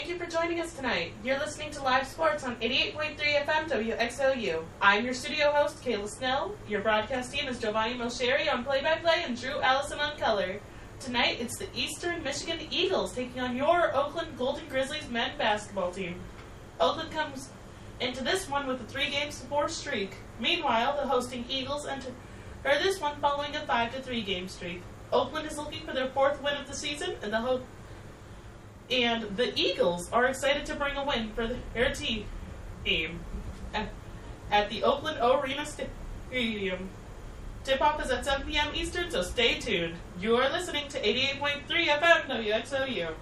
Thank you for joining us tonight. You're listening to Live Sports on 88.3 FM WXOU. I'm your studio host, Kaylah Snell. Your broadcast team is Giovanni Moceri on play-by-play and Allison on color. Tonight, it's the Eastern Michigan Eagles taking on your Oakland Golden Grizzlies men's basketball team. Oakland comes into this one with a 3-game-4 streak. Meanwhile, the hosting Eagles enter this one following a 5-3 game streak. Oakland is looking for their 4th win of the season, and the Eagles are excited to bring a win for their team at the Oakland Arena Stadium. Tip-off is at 7 p.m. Eastern, so stay tuned. You are listening to 88.3 FM WXOU.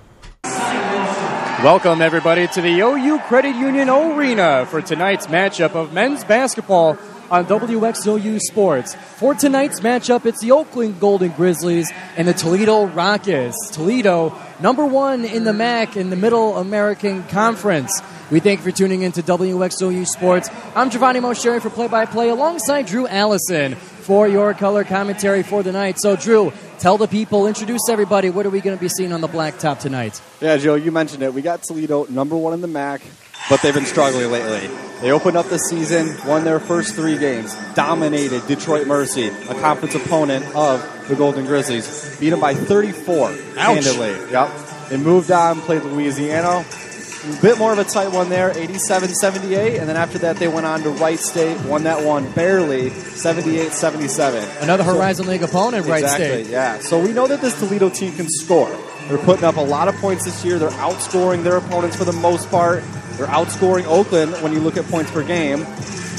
Welcome, everybody, to the OU Credit Union Arena for tonight's matchup of men's basketball on WXOU Sports. For tonight's matchup, it's the Oakland Golden Grizzlies and the Toledo Rockets. Toledo, number 1 in the MAC in the Middle American Conference. We thank you for tuning in to WXOU Sports. I'm Giovanni Moceri for play-by-play alongside Allison for your color commentary for the night. So, Drew, tell the people, introduce everybody. What are we going to be seeing on the blacktop tonight? Yeah, Joe, you mentioned it. We got Toledo, number 1 in the MAC, but they've been struggling lately. They opened up the season, won their first 3 games, dominated Detroit Mercy, a conference opponent of the Golden Grizzlies, beat them by 34, handedly. Yep. They moved on, played Louisiana. A bit more of a tight one there, 87-78, and then after that they went on to Wright State, won that one barely, 78-77. Another Horizon League opponent, Wright State. Exactly, yeah. So we know that this Toledo team can score. They're putting up a lot of points this year. They're outscoring their opponents for the most part. They're outscoring Oakland when you look at points per game,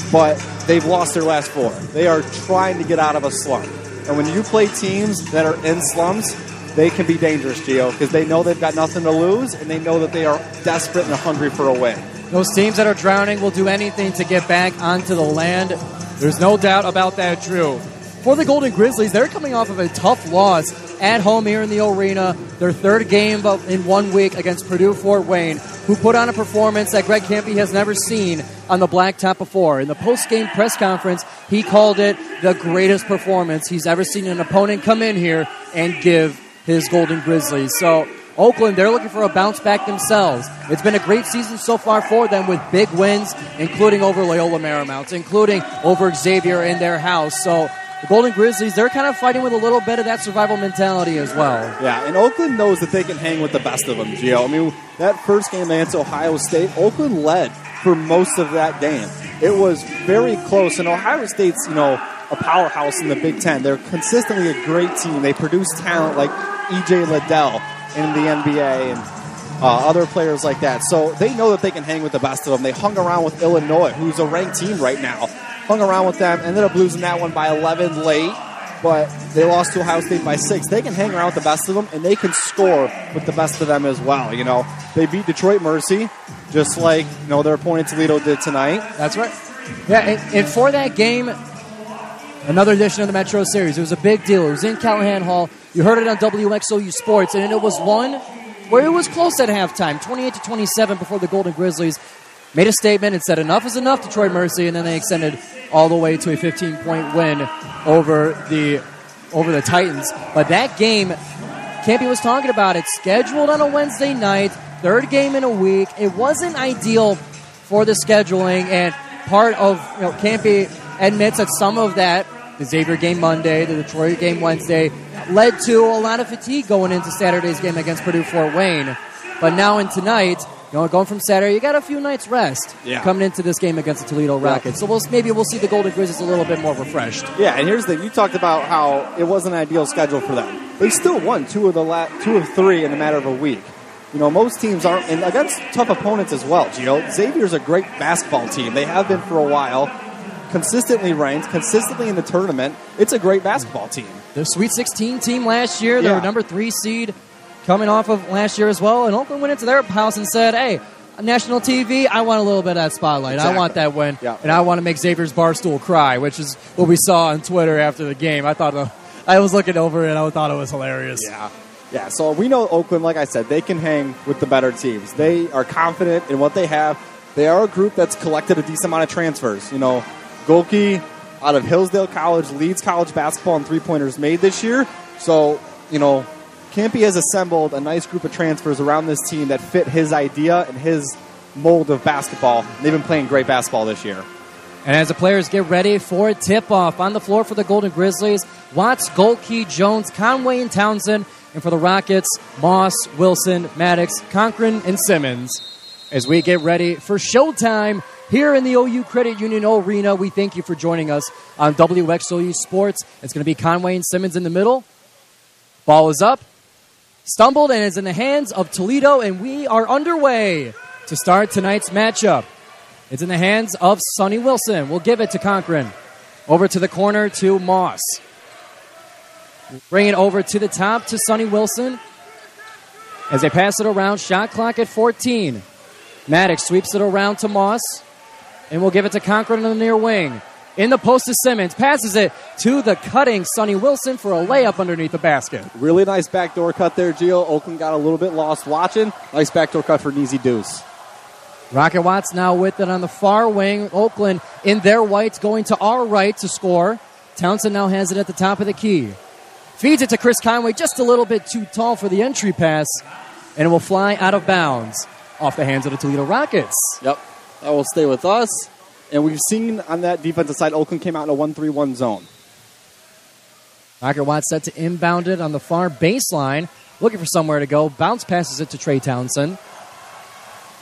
but they've lost their last 4. They are trying to get out of a slump. And when you play teams that are in slumps, they can be dangerous, Gio, because they know they've got nothing to lose, and they know that they are desperate and hungry for a win. Those teams that are drowning will do anything to get back onto the land. There's no doubt about that, Drew. For the Golden Grizzlies, they're coming off of a tough loss at home here in the arena. Their 3rd game in 1 week against Purdue Fort Wayne, who put on a performance that Greg Kampe has never seen on the blacktop before. In the post-game press conference, he called it the greatest performance he's ever seen an opponent come in here and give his Golden Grizzlies. So Oakland, they're looking for a bounce back themselves. It's been a great season so far for them with big wins, including over Loyola Marymount, including over Xavier in their house. So the Golden Grizzlies, they're kind of fighting with a little bit of that survival mentality as well. Yeah, and Oakland knows that they can hang with the best of them, Gio. I mean, that first game against Ohio State, Oakland led for most of that game. It was very close, and Ohio State's, a powerhouse in the Big Ten. They're consistently a great team. They produce talent like E.J. Liddell in the NBA and other players like that. So they know that they can hang with the best of them. They hung around with Illinois, who's a ranked team right now. Hung around with them, ended up losing that one by 11 late, but they lost to Ohio State by 6. They can hang around with the best of them, and they can score with the best of them as well. They beat Detroit Mercy, just like their opponent Toledo did tonight. That's right. Yeah, and for that game, another edition of the Metro Series. It was a big deal. It was in Callahan Hall. You heard it on WXOU Sports, and it was one where it was close at halftime, 28-27 before the Golden Grizzlies made a statement and said enough is enough, Detroit Mercy, and then they extended all the way to a 15-point win over the Titans. But that game, Kampe was talking about it, scheduled on a Wednesday night, 3rd game in a week. It wasn't ideal for the scheduling, and part of Kampe admits that some of that, the Xavier game Monday, the Detroit game Wednesday, led to a lot of fatigue going into Saturday's game against Purdue Fort Wayne. But now and tonight, going from Saturday, you got a few nights rest coming into this game against the Toledo Rockets. So maybe we'll see the Golden Grizzlies a little bit more refreshed. Yeah, and here's the thing. You talked about how it wasn't an ideal schedule for them. They still won 2 of 3 in a matter of a week. Most teams aren't, and against tough opponents as well, Gio. Xavier's a great basketball team. They have been for a while. Consistently ranked, consistently in the tournament. It's a great basketball team. The Sweet 16 team last year, they were number 3 seed coming off of last year as well. And Oakland went into their house and said, hey, national TV, I want a little bit of that spotlight. Exactly. I want that win. Yeah. And I want to make Xavier's Barstool cry, which is what we saw on Twitter after the game. I was looking over it and I thought it was hilarious. Yeah, so we know Oakland, like I said, they can hang with the better teams. They are confident in what they have. They are a group that's collected a decent amount of transfers. Golke out of Hillsdale College leads college basketball in 3-pointers made this year. So, Campy has assembled a nice group of transfers around this team that fit his idea and his mold of basketball. They've been playing great basketball this year. And as the players get ready for a tip-off, on the floor for the Golden Grizzlies, Watts, Golke, Jones, Conway, and Townsend. And for the Rockets, Moss, Wilson, Maddox, Cochran, and Simmons. As we get ready for showtime here in the OU Credit Union Arena, we thank you for joining us on WXOU Sports. It's going to be Conway and Simmons in the middle. Ball is up, stumbled, and is in the hands of Toledo, and we are underway to start tonight's matchup. It's in the hands of Sonny Wilson. We'll give it to Cochran. Over to the corner to Moss. Bring it over to the top to Sonny Wilson. As they pass it around, shot clock at 14. Maddox sweeps it around to Moss. And we'll give it to Cochran on the near wing. In the post to Simmons. Passes it to the cutting Sonny Wilson for a layup underneath the basket. Really nice backdoor cut there, Gio. Oakland got a little bit lost watching. Nice backdoor cut for an easy deuce. Rocket Watts now with it on the far wing. Oakland in their whites going to our right to score. Townsend now has it at the top of the key. Feeds it to Chris Conway, just a little bit too tall for the entry pass, and it will fly out of bounds off the hands of the Toledo Rockets. Yep, that will stay with us. And we've seen on that defensive side, Oakland came out in a 1-3-1 zone. Rocket Watts set to inbound it on the far baseline, looking for somewhere to go. Bounce passes it to Trey Townsend.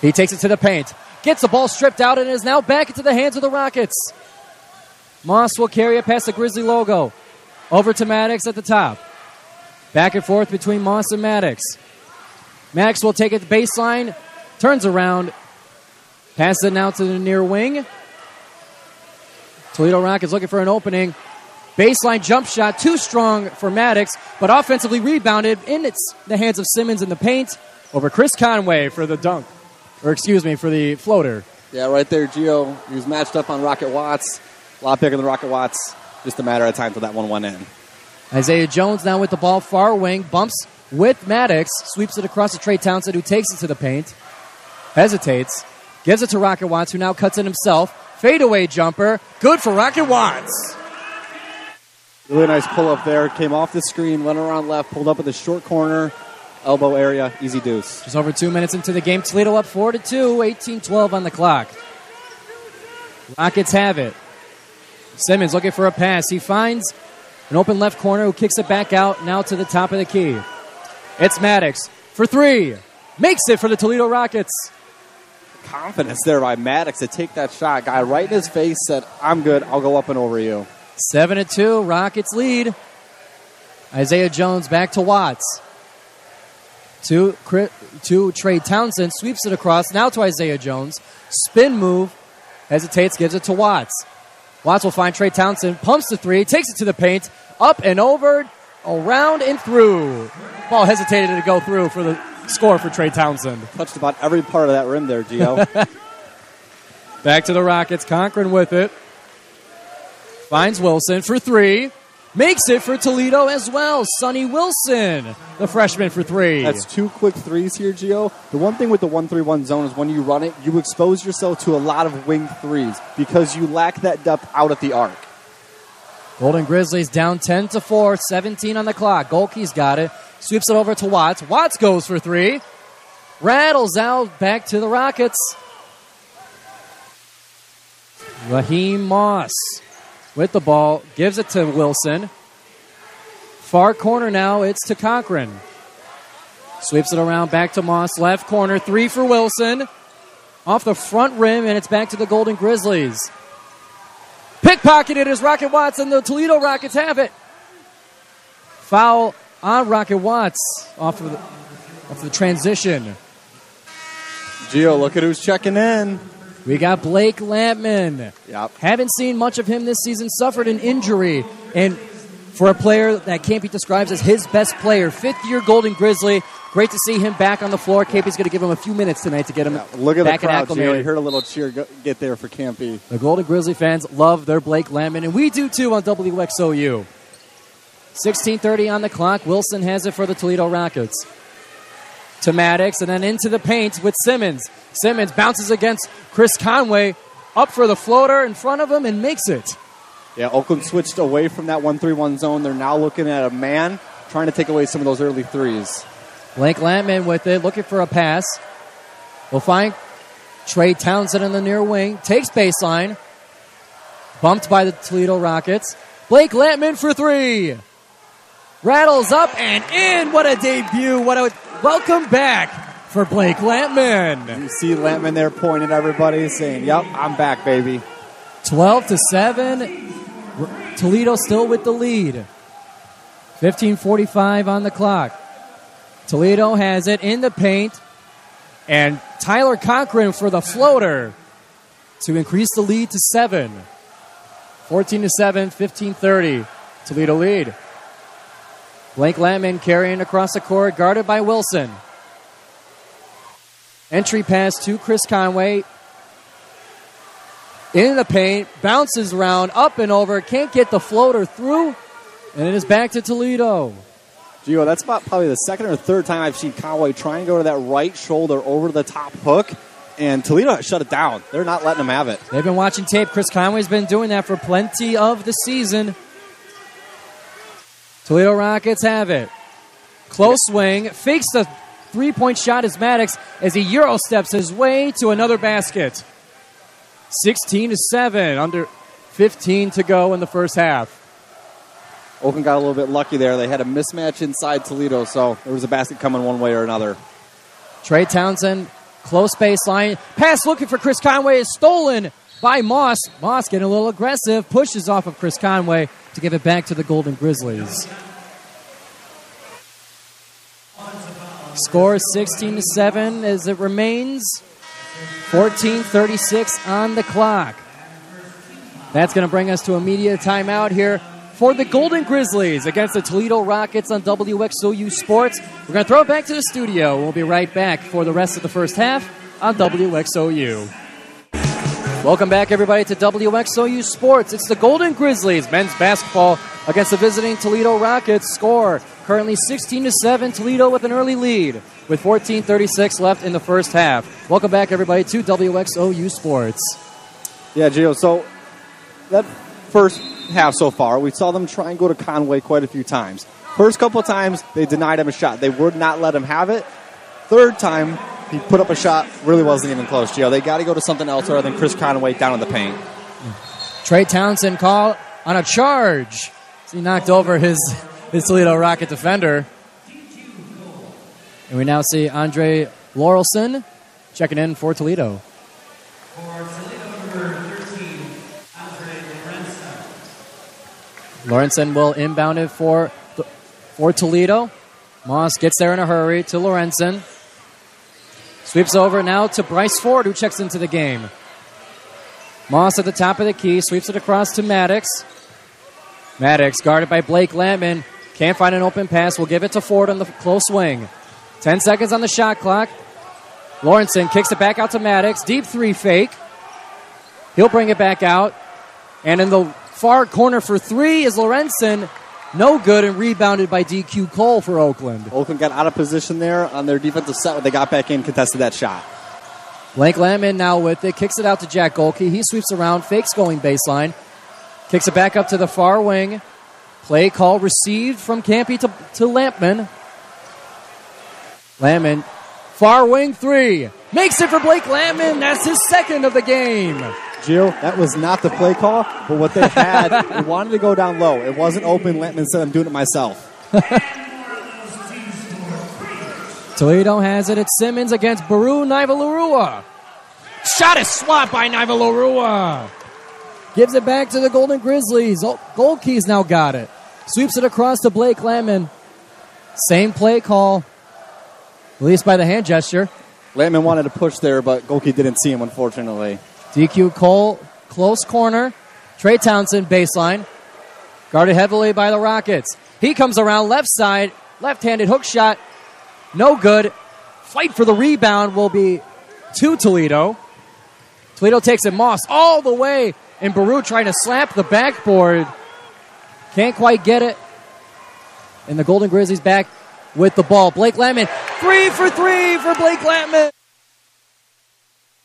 He takes it to the paint, gets the ball stripped out, and is now back into the hands of the Rockets. Moss will carry it past the Grizzly logo. Over to Maddox at the top. Back and forth between Moss and Maddox. Maddox will take it to baseline, turns around, passes it now to the near wing. Toledo Rockets looking for an opening. Baseline jump shot, too strong for Maddox, but offensively rebounded in the hands of Simmons in the paint over Chris Conway for the dunk. Or excuse me, for the floater. Yeah, right there, Gio. He was matched up on Rocket Watts. A lot bigger than Rocket Watts. Just a matter of time till that one went in. Isaiah Jones now with the ball far wing. Bumps with Maddox. Sweeps it across to Trey Townsend, who takes it to the paint. Hesitates. Gives it to Rocket Watts, who now cuts it himself. Fadeaway jumper. Good for Rocket Watts. Really nice pull-up there. Came off the screen, went around left, pulled up at the short corner, elbow area, easy deuce. Just over 2 minutes into the game. Toledo up 4-2, 18-12 on the clock. Rockets have it. Simmons looking for a pass. He finds an open left corner who kicks it back out now to the top of the key. It's Maddox for three. Makes it for the Toledo Rockets. Confidence there by Maddox to take that shot. Guy right in his face said, I'm good. I'll go up and over you. 7-2. Rockets lead. Isaiah Jones back to Watts. To Trey Townsend. Sweeps it across. Now to Isaiah Jones. Spin move. Hesitates. Gives it to Watts. Watts will find Trey Townsend, pumps the three, takes it to the paint, up and over, around and through. Ball hesitated to go through for the score for Trey Townsend. Touched about every part of that rim there, Gio. Back to the Rockets, Cochran with it. Finds Wilson for three. Makes it for Toledo as well. Sonny Wilson, the freshman, for three. That's two quick threes here, Gio. The one thing with the 1-3-1 zone is when you run it, you expose yourself to a lot of wing threes because you lack that depth out at the arc. Golden Grizzlies down 10-4, 17 on the clock. Golke's got it. Sweeps it over to Watts. Watts goes for three. Rattles out back to the Rockets. Raheem Moss with the ball, gives it to Wilson. Far corner now, it's to Cochran. Sweeps it around, back to Moss. Left corner, three for Wilson. Off the front rim, and it's back to the Golden Grizzlies. Pickpocketed as Rocket Watts, and the Toledo Rockets have it. Foul on Rocket Watts off of the transition. Gio, look at who's checking in. We got Blake Lampman. Yep. Haven't seen much of him this season. Suffered an injury. And for a player that can't be described as his best player, fifth-year Golden Grizzly, great to see him back on the floor. Campy's going to give him a few minutes tonight to get him Look at back the crowd, and acclimated. Gio. You heard a little cheer get there for Campy. The Golden Grizzly fans love their Blake Lampman, and we do too on WXOU. 16:30 on the clock. Wilson has it for the Toledo Rockets. To Maddox, and then into the paint with Simmons. Simmons bounces against Chris Conway, up for the floater in front of him, and makes it. Yeah, Oakland switched away from that 1-3-1 zone. They're now looking at a man, trying to take away some of those early threes. Blake Lampman with it, looking for a pass. We'll find Trey Townsend in the near wing. Takes baseline. Bumped by the Toledo Rockets. Blake Lampman for three. Rattles up and in. What a debut. What a welcome back for Blake Lampman. You see Lampman there pointing at everybody saying, yep, I'm back, baby. 12-7. Toledo still with the lead. 15:45 on the clock. Toledo has it in the paint. And Tyler Cochran for the floater to increase the lead to 7. 14-7, 15:30. Toledo lead. Blake Lampman carrying across the court, guarded by Wilson. Entry pass to Chris Conway. In the paint, bounces around, up and over, can't get the floater through, and it is back to Toledo. Gio, that's about probably the second or third time I've seen Conway try and go to that right shoulder over the top hook, and Toledo has shut it down. They're not letting him have it. They've been watching tape. Chris Conway's been doing that for plenty of the season. Toledo Rockets have it. Close swing, fakes the three-point shot as Maddox as he Euro steps his way to another basket. 16-7, under 15 to go in the first half. Oakland got a little bit lucky there. They had a mismatch inside Toledo, so there was a basket coming one way or another. Trey Townsend, close baseline. Pass looking for Chris Conway is stolen by Moss. Moss getting a little aggressive, pushes off of Chris Conway to give it back to the Golden Grizzlies. Score 16-7 as it remains 14:36 on the clock. That's going to bring us to a media timeout here for the Golden Grizzlies against the Toledo Rockets on WXOU Sports. We're going to throw it back to the studio. We'll be right back for the rest of the first half on WXOU. Welcome back, everybody, to WXOU Sports. It's the Golden Grizzlies men's basketball against the visiting Toledo Rockets. Score currently 16-7, Toledo with an early lead with 14:36 left in the first half. Welcome back, everybody, to WXOU Sports. Yeah, Gio, so that first half so far, we saw them try and go to Conway quite a few times. First couple of times, they denied him a shot. They would not let him have it. Third time, he put up a shot, really wasn't even close, Gio. They got to go to something else other than Chris Conway down in the paint. Trey Townsend called on a charge. He knocked over his Toledo Rocket defender. And we now see Andre Laurelson checking in for Toledo. Lorenzen will inbound it for Toledo. Moss gets there in a hurry to Lorenzen. Sweeps over now to Bryce Ford, who checks into the game. Moss at the top of the key, sweeps it across to Maddox. Maddox guarded by Blake Lampman. Can't find an open pass. We'll give it to Ford on the close wing. 10 seconds on the shot clock. Lorenzen kicks it back out to Maddox. Deep three fake. He'll bring it back out. And in the far corner for three is Lorenzen. No good, and rebounded by DQ Cole for Oakland. Oakland got out of position there on their defensive set when they got back in, contested that shot. Blake Lampman now with it. Kicks it out to Jack Golke. He sweeps around, fakes going baseline. Kicks it back up to the far wing. Play call received from Campy to Lampman. Lampman, far wing three. Makes it for Blake Lampman. That's his second of the game. Gio, that was not the play call, but what they had, they wanted to go down low. It wasn't open. Lampman said, I'm doing it myself. Toledo has it. It's Simmons against Baru Naivalurua. Shot is swapped by Naivalurua. Gives it back to the Golden Grizzlies. Goldkey's now got it. Sweeps it across to Blake Lampman. Same play call, released by the hand gesture. Lampman wanted to push there, but Goldkey didn't see him, unfortunately. DQ Cole, close corner. Trey Townsend, baseline. Guarded heavily by the Rockets. He comes around left side. Left-handed hook shot. No good. Fight for the rebound will be to Toledo. Toledo takes it. Moss all the way. And Baru trying to slap the backboard. Can't quite get it. And the Golden Grizzlies back with the ball. Blake Lampman. 3 for 3 for Blake Lampman.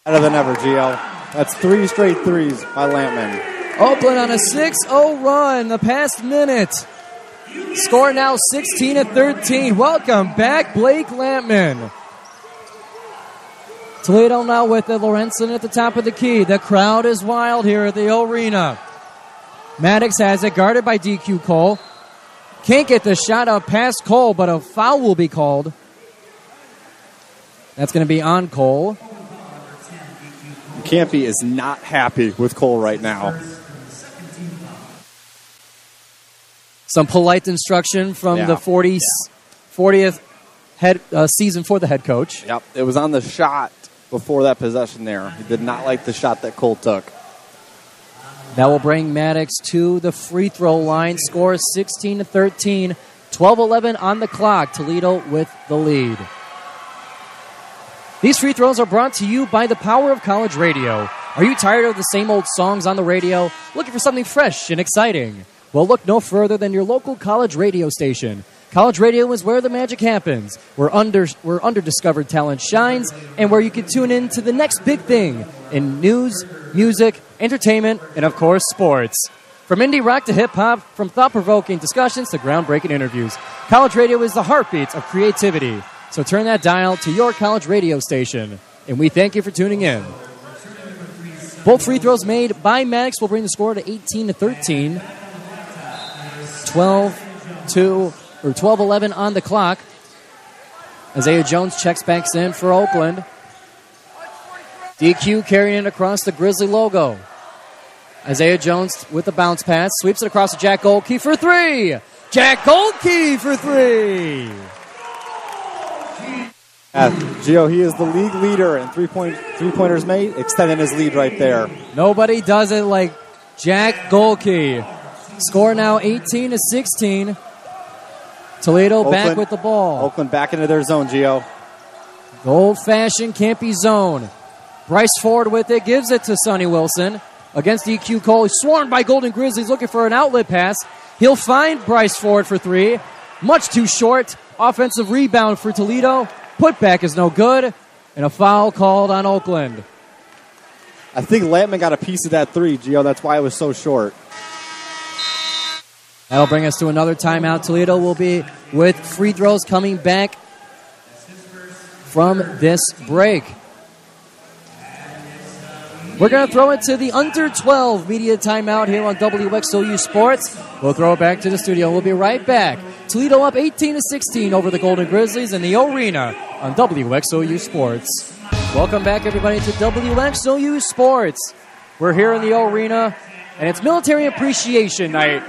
Better than ever, Gio. That's 3 straight threes by Lampman. Oakland on a 6-0 run the past minute. Score now 16-13. Welcome back, Blake Lampman. Toledo now with the Lorenzen at the top of the key. The crowd is wild here at the arena. Maddox has it, guarded by DQ Cole. Can't get the shot up past Cole, but a foul will be called. That's going to be on Cole. Campy is not happy with Cole right now. Some polite instruction from the 40th season for the head coach. Yep, it was on the shot before that possession there. He did not like the shot that Cole took. That will bring Maddox to the free throw line. Score 16-13. 12-11 on the clock. Toledo with the lead. These free throws are brought to you by the power of college radio. Are you tired of the same old songs on the radio? Looking for something fresh and exciting? Well, look no further than your local college radio station. College radio is where the magic happens, where under-discovered talent shines, and where you can tune in to the next big thing in news, music, entertainment, and, of course, sports. From indie rock to hip-hop, from thought-provoking discussions to groundbreaking interviews, college radio is the heartbeat of creativity. So turn that dial to your college radio station, and we thank you for tuning in. Both free throws made by Maddox will bring the score to 18-13. 12-11 on the clock. Isaiah Jones checks back in for Oakland. DQ carrying it across the Grizzly logo. Isaiah Jones with the bounce pass. Sweeps it across to Jack Goldkey for three. Jack Goldkey for three. Gio, he is the league leader in three-pointers made, extending his lead right there. Nobody does it like Jack Goldkey. Score now 18-16. Toledo Oakland, back with the ball. Oakland back into their zone, Gio. The old-fashioned campy zone. Bryce Ford with it, gives it to Sonny Wilson. Against DQ Cole, he's swarmed by Golden Grizzlies looking for an outlet pass. He'll find Bryce Ford for three. Much too short. Offensive rebound for Toledo. Putback is no good. And a foul called on Oakland. I think Lampman got a piece of that three, Gio. That's why it was so short. That'll bring us to another timeout. Toledo will be with free throws coming back from this break. We're going to throw it to the under 12 media timeout here on WXOU Sports. We'll throw it back to the studio. We'll be right back. Toledo up 18-16 over the Golden Grizzlies in the arena on WXOU Sports. Welcome back, everybody, to WXOU Sports. We're here in the arena, and it's Military Appreciation Night.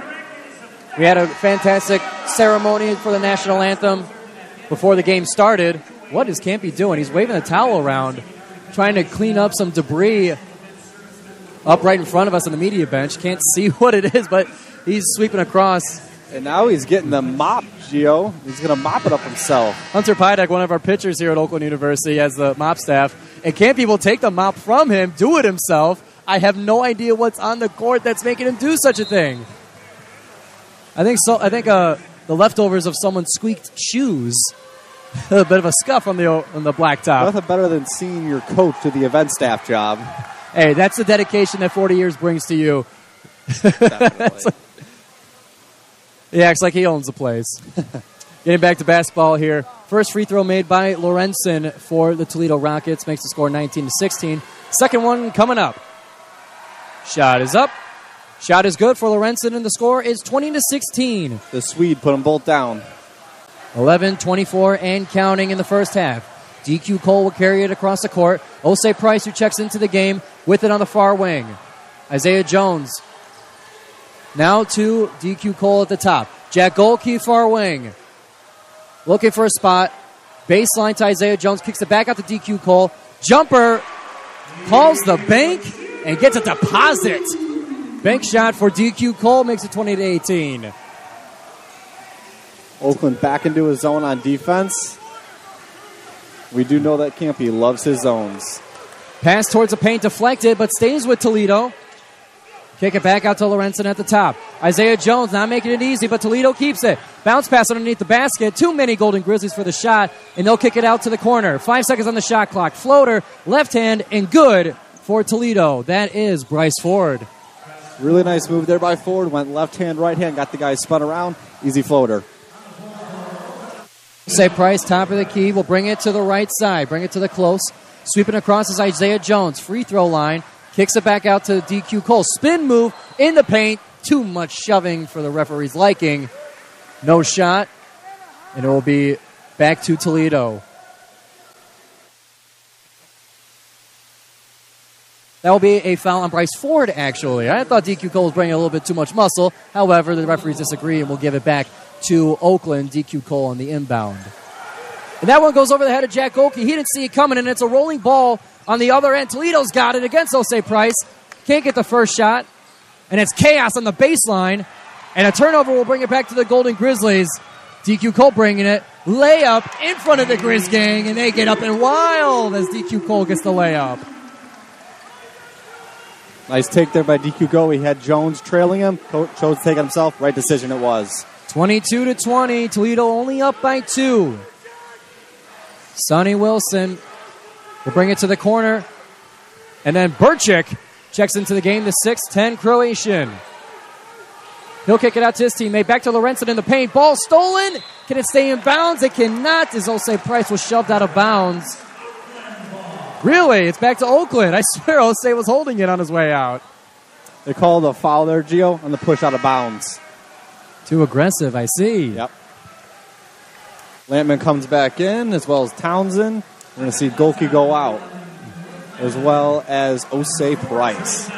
We had a fantastic ceremony for the national anthem before the game started. What is Campy doing? He's waving a towel around, trying to clean up some debris up right in front of us on the media bench. Can't see what it is, but he's sweeping across. And now he's getting the mop, Gio. He's going to mop it up himself. Hunter Pydek, one of our pitchers here at Oakland University, has the mop staff. And Campy will take the mop from him, do it himself. I have no idea what's on the court that's making him do such a thing. I think the leftovers of someone's squeaked shoes. A bit of a scuff on the blacktop. Nothing better than seeing your coach do the event staff job. Hey, that's the dedication that 40 years brings to you. Definitely. He acts like he owns the place. Getting back to basketball here. First free throw made by Lorenzen for the Toledo Rockets. Makes the score 19-16. Second one coming up. Shot is up. Shot is good for Lorenzen, and the score is 20-16. The Swede put them both down. 11-24 and counting in the first half. DQ Cole will carry it across the court. Osei Price, who checks into the game, with it on the far wing. Isaiah Jones. Now to DQ Cole at the top. Jack Goldkey, far wing. Looking for a spot. Baseline to Isaiah Jones. Kicks it back out to DQ Cole. Jumper. Calls the bank and gets a deposit. Bank shot for DQ Cole makes it 20-18. Oakland back into his zone on defense. We do know that Campy loves his zones. Pass towards the paint deflected, but stays with Toledo. Kick it back out to Lorenzen at the top. Isaiah Jones not making it easy, but Toledo keeps it. Bounce pass underneath the basket. Too many Golden Grizzlies for the shot, and they'll kick it out to the corner. 5 seconds on the shot clock. Floater, left hand, and good for Toledo. That is Bryce Ford. Really nice move there by Ford. Went left hand, right hand, got the guy spun around. Easy floater. Say Price, top of the key, will bring it to the right side, bring it to the close. Sweeping across is Isaiah Jones. Free throw line. Kicks it back out to DQ Cole. Spin move in the paint. Too much shoving for the referee's liking. No shot. And it will be back to Toledo. That will be a foul on Bryce Ford, actually. I thought DQ Cole was bringing a little bit too much muscle. However, the referees disagree and will give it back to Oakland. DQ Cole on the inbound. And that one goes over the head of Jack Oakey. He didn't see it coming, and it's a rolling ball on the other end. Toledo's got it against Osei Price. Can't get the first shot. And it's chaos on the baseline. And a turnover will bring it back to the Golden Grizzlies. DQ Cole bringing it. Layup in front of the Grizz gang, and they get up and wild as DQ Cole gets the layup. Nice take there by DQ Cole. He had Jones trailing him. Coach chose to take it himself. Right decision it was. 22-20. Toledo only up by 2. Sonny Wilson will bring it to the corner. And then Burchick checks into the game, the 6'10 Croatian. He'll kick it out to his teammate. Back to Lorenzen in the paint. Ball stolen. Can it stay in bounds? It cannot, as Osei Price was shoved out of bounds. Really? It's back to Oakland. I swear Osei was holding it on his way out. They called a foul there, Gio, on the push out of bounds. Too aggressive, I see. Yep. Lampman comes back in, as well as Townsend. We're going to see Golke go out, as well as Osei Price.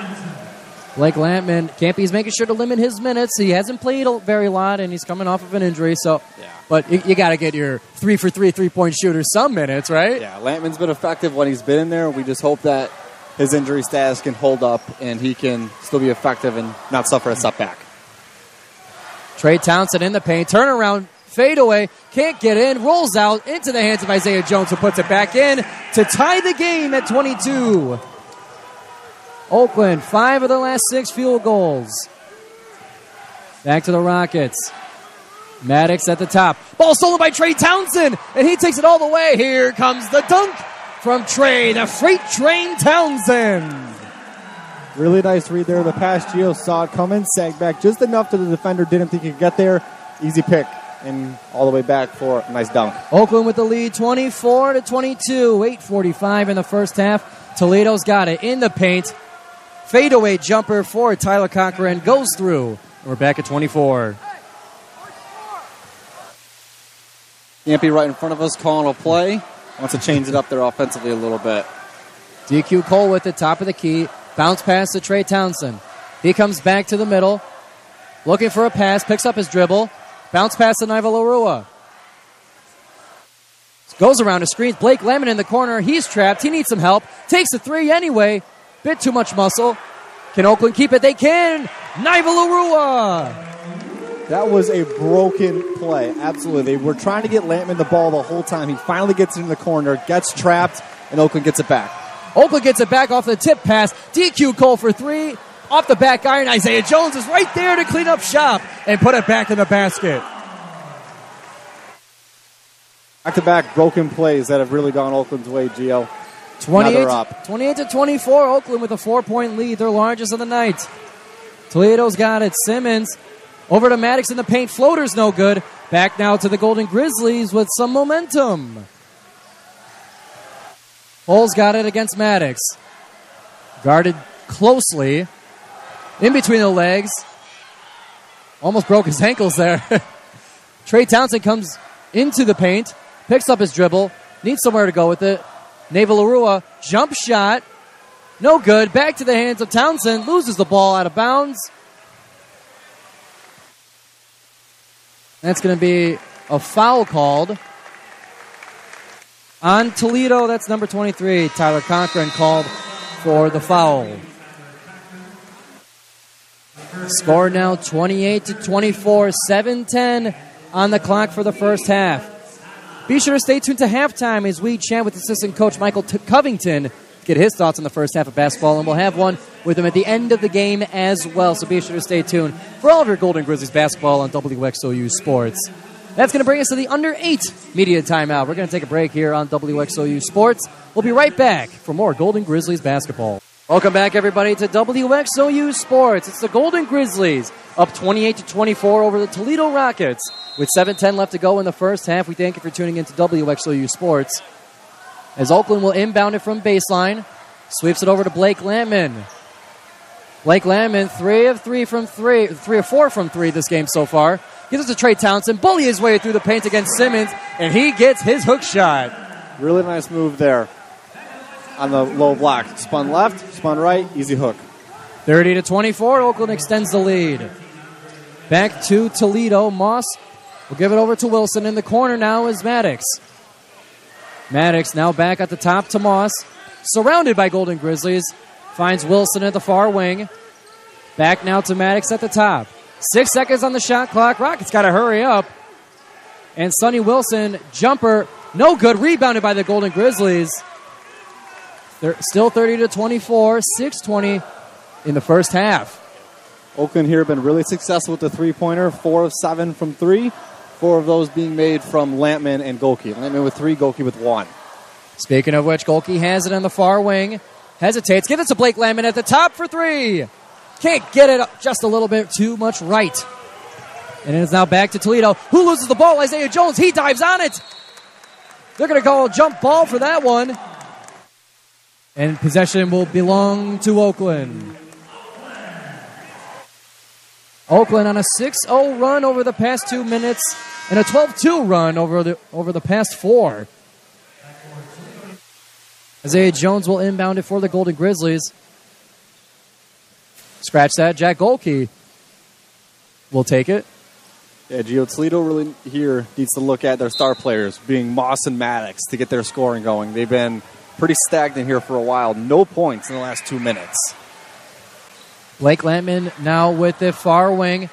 Blake Lampman, Campy's making sure to limit his minutes. He hasn't played a very lot, and he's coming off of an injury. So, yeah. But you got to get your 3-for-3 3-point shooter some minutes, right? Yeah, Lampman's been effective when he's been in there. We just hope that his injury status can hold up and he can still be effective and not suffer a setback. Trey Townsend in the paint, turnaround, fadeaway, can't get in, rolls out into the hands of Isaiah Jones, who puts it back in to tie the game at 22. Oakland, 5 of the last 6 field goals. Back to the Rockets. Maddox at the top. Ball stolen by Trey Townsend, and he takes it all the way. Here comes the dunk from Trey, the freight train Townsend. Really nice read there. The pass, Gio saw it coming, sagged back just enough that the defender didn't think he could get there. Easy pick, and all the way back for a nice dunk. Oakland with the lead, 24-22. 8:45 in the first half. Toledo's got it in the paint. Fadeaway jumper for Tyler Cochran goes through. We're back at 24. Yampy right in front of us calling a play. Wants to change it up there offensively a little bit. DQ Cole with the top of the key. Bounce pass to Trey Townsend. He comes back to the middle. Looking for a pass. Picks up his dribble. Bounce pass to Naiva Larua. Goes around the screens. Blake Lemon in the corner. He's trapped. He needs some help. Takes the 3 anyway. Bit too much muscle. Can Oakland keep it? They can. Naiva Larua. That was a broken play. Absolutely. They were trying to get Lampman the ball the whole time. He finally gets it in the corner, gets trapped, and Oakland gets it back. Oakland gets it back off the tip pass. DQ Cole for 3. Off the back iron. Isaiah Jones is right there to clean up shop and put it back in the basket. Back-to-back broken plays that have really gone Oakland's way, Gio. 28-24. Oakland with a 4-point lead, their largest of the night. Toledo's got it. Simmons over to Maddox in the paint. Floater's no good. Back now to the Golden Grizzlies with some momentum. Hole's got it against Maddox. Guarded closely. In between the legs. Almost broke his ankles there. Trey Townsend comes into the paint. Picks up his dribble. Needs somewhere to go with it. Naiva Larua, jump shot. No good. Back to the hands of Townsend. Loses the ball out of bounds. That's going to be a foul called on Toledo. That's number 23. Tyler Cochran called for the foul. Score now 28-24. 7:10 on the clock for the first half. Be sure to stay tuned to halftime as we chat with assistant coach Michael Covington to get his thoughts on the first half of basketball, and we'll have one with him at the end of the game as well. So be sure to stay tuned for all of your Golden Grizzlies basketball on WXOU Sports. That's going to bring us to the under 8 media timeout. We're going to take a break here on WXOU Sports. We'll be right back for more Golden Grizzlies basketball. Welcome back, everybody, to WXOU Sports. It's the Golden Grizzlies up 28-24 over the Toledo Rockets. With 7:10 left to go in the first half, we thank you for tuning in to WXOU Sports. As Oakland will inbound it from baseline, sweeps it over to Blake Lampman. Blake Lampman, 3 of 4 from 3 this game so far. Gives it to Trey Townsend, bully his way through the paint against Simmons, and he gets his hook shot. Really nice move there on the low block. Spun left, spun right, easy hook. 30-24, Oakland extends the lead. Back to Toledo. Moss will give it over to Wilson. In the corner now is Maddox. Maddox now back at the top to Moss. Surrounded by Golden Grizzlies. Finds Wilson at the far wing. Back now to Maddox at the top. 6 seconds on the shot clock. Rockets got to hurry up. And Sonny Wilson, jumper, no good. Rebounded by the Golden Grizzlies. They're still 30-24, 6:20 in the first half. Oakland here have been really successful with the three-pointer. 4 of 7 from 3. 4 of those being made from Lampman and Golke. Lampman with 3, Golke with 1. Speaking of which, Golke has it on the far wing. Hesitates. Gives it to Blake Lampman at the top for 3. Can't get it just a little bit too much right. And it is now back to Toledo. Who loses the ball? Isaiah Jones. He dives on it. They're going to call a jump ball for that one. And possession will belong to Oakland. Oakland on a 6-0 run over the past 2 minutes and a 12-2 run over the past 4. Isaiah Jones will inbound it for the Golden Grizzlies. Scratch that. Jack Golke will take it. Yeah, Gio, Toledo really here needs to look at their star players, being Moss and Maddox, to get their scoring going. They've been pretty stagnant here for a while. No points in the last 2 minutes. Blake Lampman now with the far wing.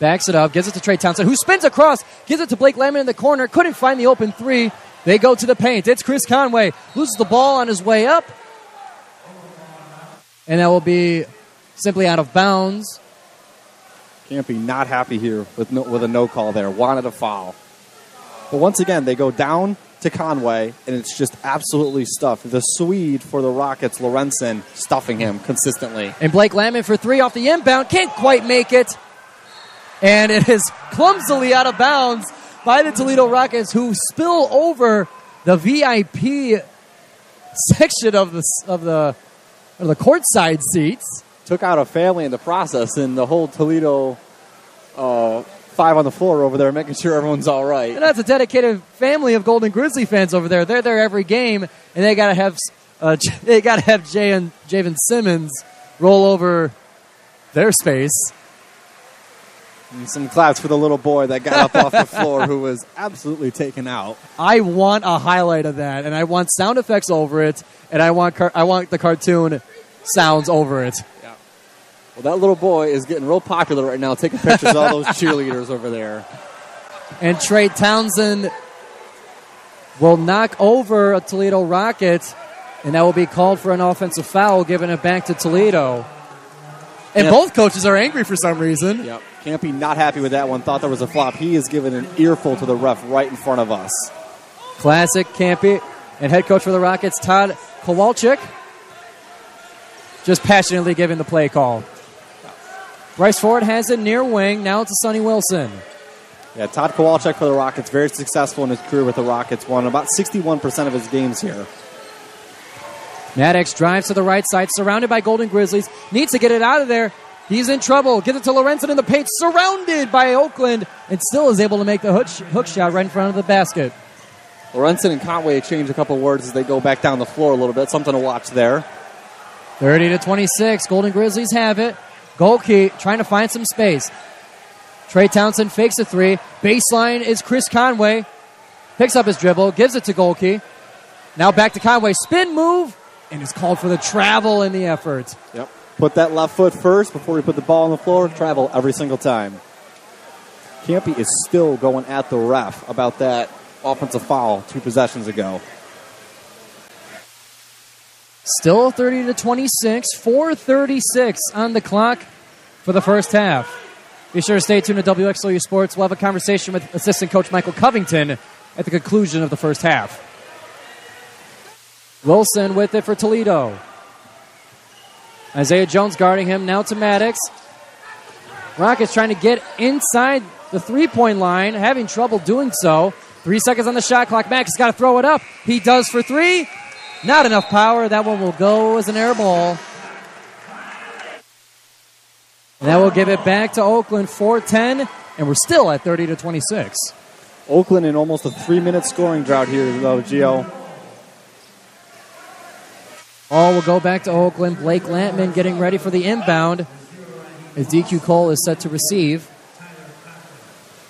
Backs it up. Gives it to Trey Townsend, who spins across. Gives it to Blake Lampman in the corner. Couldn't find the open 3. They go to the paint. It's Chris Conway. Loses the ball on his way up. And that will be simply out of bounds. Can't be not happy here with a no call there. Wanted a foul. But once again, they go down to Conway, and it's just absolutely stuffed. The Swede for the Rockets, Lorenzen, stuffing him consistently. And Blake Lampman for 3 off the inbound. Can't quite make it. And it is clumsily out of bounds by the Toledo Rockets, who spill over the VIP section of the courtside seats. Took out a family in the process, and the whole Toledo 5 on the floor over there, making sure everyone's all right. And that's a dedicated family of Golden Grizzly fans over there. They're there every game, and they gotta have Javen Simmons roll over their space. And some claps for the little boy that got up off the floor, who was absolutely taken out. I want a highlight of that, and I want sound effects over it, and I want the cartoon sounds over it. Yeah. Well, that little boy is getting real popular right now, taking pictures of all those cheerleaders over there. And Trey Townsend will knock over a Toledo Rocket, and that will be called for an offensive foul, giving it back to Toledo. And both coaches are angry for some reason. Yep. Campy not happy with that one. Thought there was a flop. He is giving an earful to the ref right in front of us. Classic Campy. And head coach for the Rockets, Todd Kowalczyk, just passionately giving the play call. Bryce Ford has it near wing. Now it's to Sonny Wilson. Yeah, Todd Kowalczyk for the Rockets. Very successful in his career with the Rockets. Won about 61% of his games here. Maddox drives to the right side, surrounded by Golden Grizzlies. Needs to get it out of there. He's in trouble. Gives it to Lorenzen in the paint, surrounded by Oakland, and still is able to make the hook shot right in front of the basket. Lorenzen and Conway exchange a couple words as they go back down the floor a little bit. Something to watch there. 30-26. Golden Grizzlies have it. Golke trying to find some space. Trey Townsend fakes a 3. Baseline is Chris Conway. Picks up his dribble, gives it to Golke. Now back to Conway. Spin move, and is called for the travel in the effort. Yep. Put that left foot first before we put the ball on the floor. Travel every single time. Campy is still going at the ref about that offensive foul 2 possessions ago. Still 30-26, 4:36 on the clock for the first half. Be sure to stay tuned to WXOU Sports. We'll have a conversation with assistant coach Michael Covington at the conclusion of the first half. Wilson with it for Toledo. Isaiah Jones guarding him. Now to Maddox. Rockets trying to get inside the three-point line, having trouble doing so. 3 seconds on the shot clock. Maddox has got to throw it up. He does for three. Not enough power. That one will go as an air ball. And that will give it back to Oakland, 4-10, and we're still at 30-26. Oakland in almost a 3-minute scoring drought here, though, Gio. All will go back to Oakland. Blake Lampman getting ready for the inbound as DQ Cole is set to receive.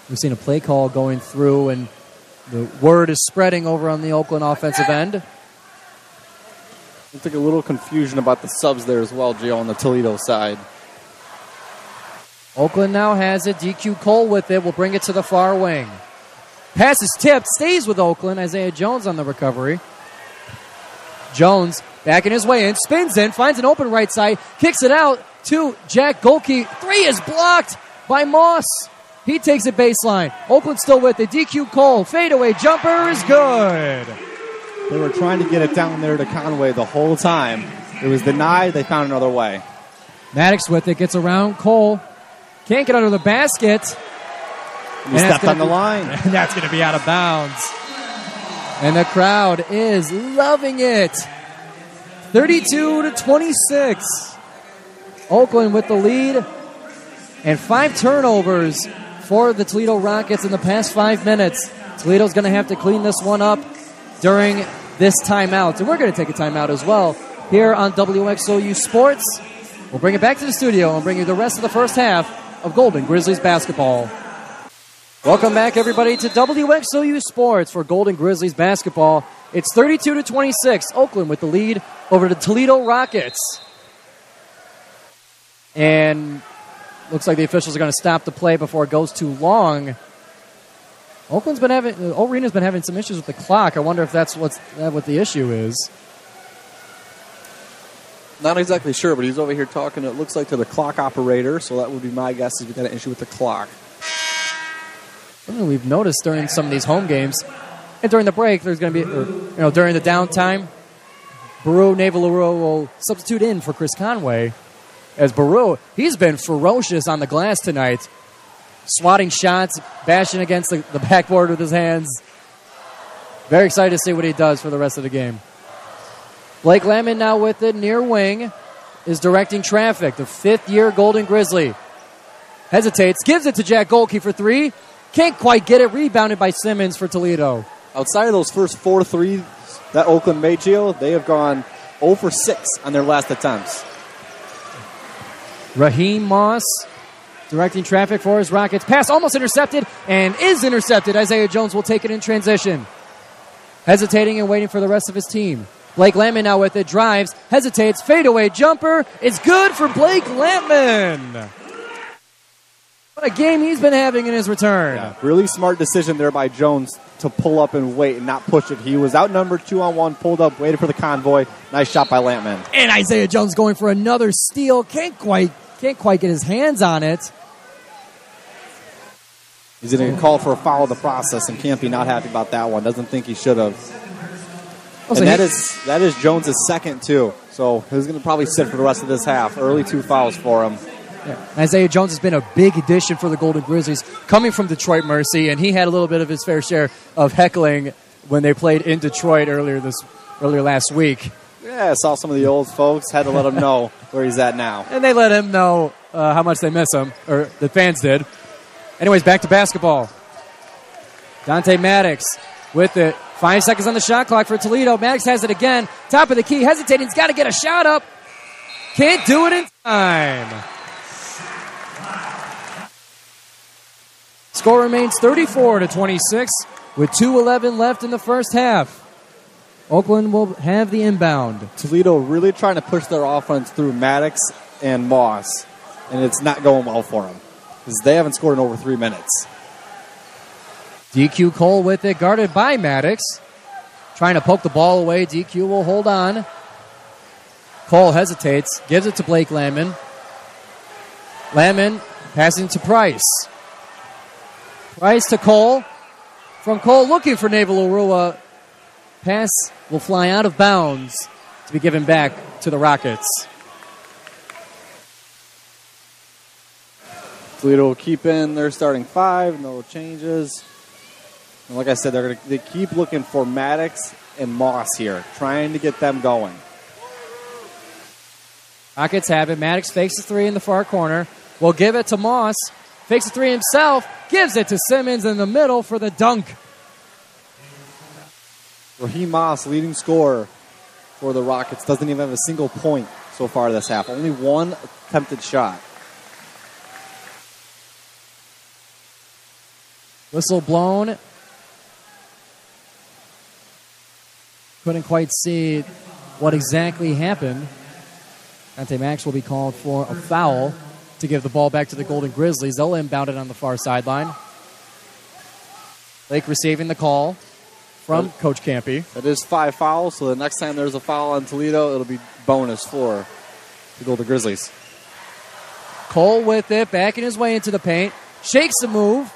We've seen a play call going through, and the word is spreading over on the Oakland offensive end. I think a little confusion about the subs there as well, Gio, on the Toledo side. Oakland now has it. DQ Cole with it will bring it to the far wing. Pass is tipped, stays with Oakland. Isaiah Jones on the recovery. Jones backing his way in, spins in, finds an open right side, kicks it out to Jack Golke. Three is blocked by Moss. He takes it baseline. Oakland still with it. DQ Cole, fadeaway jumper is good. They were trying to get it down there to Conway the whole time. It was denied. They found another way. Maddox with it, gets around Cole. Can't get under the basket. He stepped on the line. And that's going to be out of bounds. And the crowd is loving it. 32-26. Oakland with the lead. And 5 turnovers for the Toledo Rockets in the past 5 minutes. Toledo's going to have to clean this one up during this timeout. And we're going to take a timeout as well here on WXOU Sports. We'll bring it back to the studio and bring you the rest of the first half of Golden Grizzlies basketball. Welcome back, everybody, to WXOU Sports for Golden Grizzlies basketball. It's 32-26. Oakland with the lead over the Toledo Rockets. And looks like the officials are going to stop the play before it goes too long. Arena's been having some issues with the clock. I wonder if that's what the issue is. Not exactly sure, but he's over here talking, it looks like, to the clock operator, so that would be my guess is we've got an issue with the clock. Something we've noticed during some of these home games, and during the break, there's going to be, during the downtime, Baru Navaluro will substitute in for Chris Conway. As Baru, he's been ferocious on the glass tonight, swatting shots, bashing against the backboard with his hands. Very excited to see what he does for the rest of the game. Blake Lampman now with it, near wing, is directing traffic. The 5th-year Golden Grizzly hesitates, gives it to Jack Golke for three. Can't quite get it, rebounded by Simmons for Toledo. Outside of those first 4 threes that Oakland made, Gio, they have gone 0 for 6 on their last attempts. Raheem Moss directing traffic for his Rockets. Pass almost intercepted and is intercepted. Isaiah Jones will take it in transition. Hesitating and waiting for the rest of his team. Blake Lampman now with it, drives, hesitates, fadeaway jumper. It's good for Blake Lampman. What a game he's been having in his return. Yeah, really smart decision there by Jones to pull up and wait and not push it. He was outnumbered 2-on-1, pulled up, waited for the convoy. Nice shot by Lampman. And Isaiah Jones going for another steal. Can't quite get his hands on it. He's going to call for a foul of the process, and Campy not happy about that one. Doesn't think he should have. And that is Jones' second, too. So he's going to probably sit for the rest of this half. Early 2 fouls for him. Yeah. Isaiah Jones has been a big addition for the Golden Grizzlies, coming from Detroit Mercy, and he had a little bit of his fair share of heckling when they played in Detroit earlier last week. Yeah, I saw some of the old folks, had to let him know where he's at now. And they let him know how much they miss him, or the fans did. Anyways, back to basketball. Dante Maddox with it. 5 seconds on the shot clock for Toledo. Maddox has it again. Top of the key, hesitating. He's got to get a shot up. Can't do it in time. Score remains 34-26 with 2:11 left in the first half. Oakland will have the inbound. Toledo really trying to push their offense through Maddox and Moss, and it's not going well for them because they haven't scored in over 3 minutes. DQ Cole with it, guarded by Maddox. Trying to poke the ball away. DQ will hold on. Cole hesitates, gives it to Blake Lampman. Lampman passing to Price. Price to Cole. From Cole looking for Naval Urua. Pass will fly out of bounds to be given back to the Rockets. Toledo will keep in their starting 5, no changes. And like I said, they keep looking for Maddox and Moss here, trying to get them going. Rockets have it. Maddox fakes the 3 in the far corner. Will give it to Moss. Fakes the 3 himself. Gives it to Simmons in the middle for the dunk. Raheem Moss, leading scorer for the Rockets, doesn't even have a single point so far this half. Only one attempted shot. Whistle blown. Couldn't quite see what exactly happened. Dante Max will be called for a foul to give the ball back to the Golden Grizzlies. They'll inbound it on the far sideline. Lake receiving the call from Coach Campy. It is 5 fouls, so the next time there's a foul on Toledo, it'll be bonus for the Golden Grizzlies. Cole with it, backing his way into the paint. Shakes the move.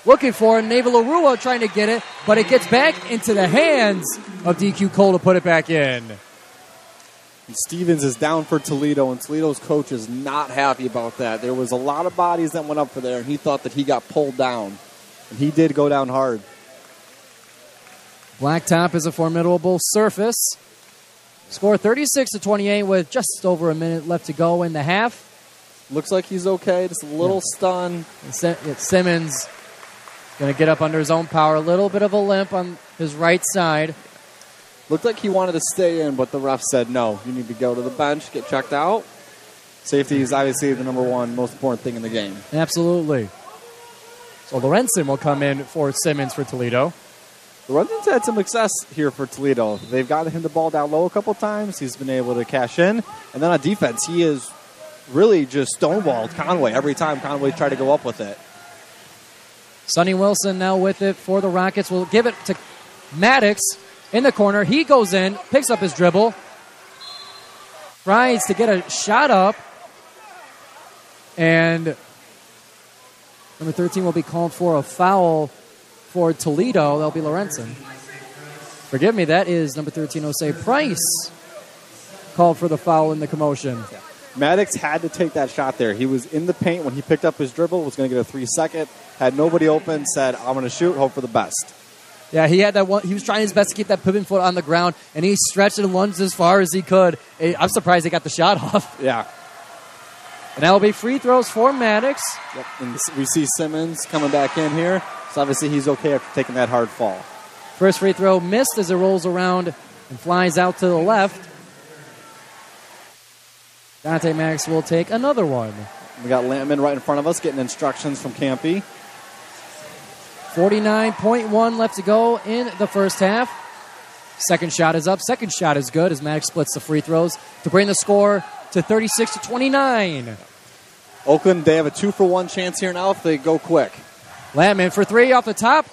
Looking for it. Naval-Arua trying to get it, but it gets back into the hands of DQ Cole to put it back in. And Stevens is down for Toledo, and Toledo's coach is not happy about that. There was a lot of bodies that went up for there, and he thought that he got pulled down. And he did go down hard. Blacktop is a formidable surface. Score 36-28 with just over a minute left to go in the half. Looks like he's okay, just a little stunned. Simmons going to get up under his own power. A little bit of a limp on his right side. Looked like he wanted to stay in, but the ref said no. You need to go to the bench, get checked out. Safety is obviously the number one most important thing in the game. Absolutely. So Lorenzen will come in for Simmons for Toledo. Lorenzen's had some success here for Toledo. They've gotten him the ball down low a couple times. He's been able to cash in. And then on defense, he is really just stonewalled Conway every time Conway tried to go up with it. Sonny Wilson now with it for the Rockets. Will give it to Maddox in the corner. He goes in, picks up his dribble, tries to get a shot up, and number 13 will be called for a foul for Toledo. That'll be Lorenzen. Forgive me, that is number 13, Jose Price, called for the foul in the commotion. Yeah. Maddox had to take that shot there. He was in the paint when he picked up his dribble, was going to get a 3-second, had nobody open, said, I'm going to shoot, hope for the best. Yeah, he had that one. He was trying his best to keep that pivot foot on the ground, and he stretched and lunged as far as he could. I'm surprised he got the shot off. Yeah. And that will be free throws for Maddox. Yep. And we see Simmons coming back in here. So obviously he's okay after taking that hard fall. First free throw missed as it rolls around and flies out to the left. Dante Maddox will take another one. We got Lampman right in front of us getting instructions from Campy. 49.1 left to go in the first half. Second shot is up. Second shot is good as Maddox splits the free throws to bring the score to 36-29. Oakland, they have a 2-for-1 chance here now if they go quick. Lampman for 3 off the top.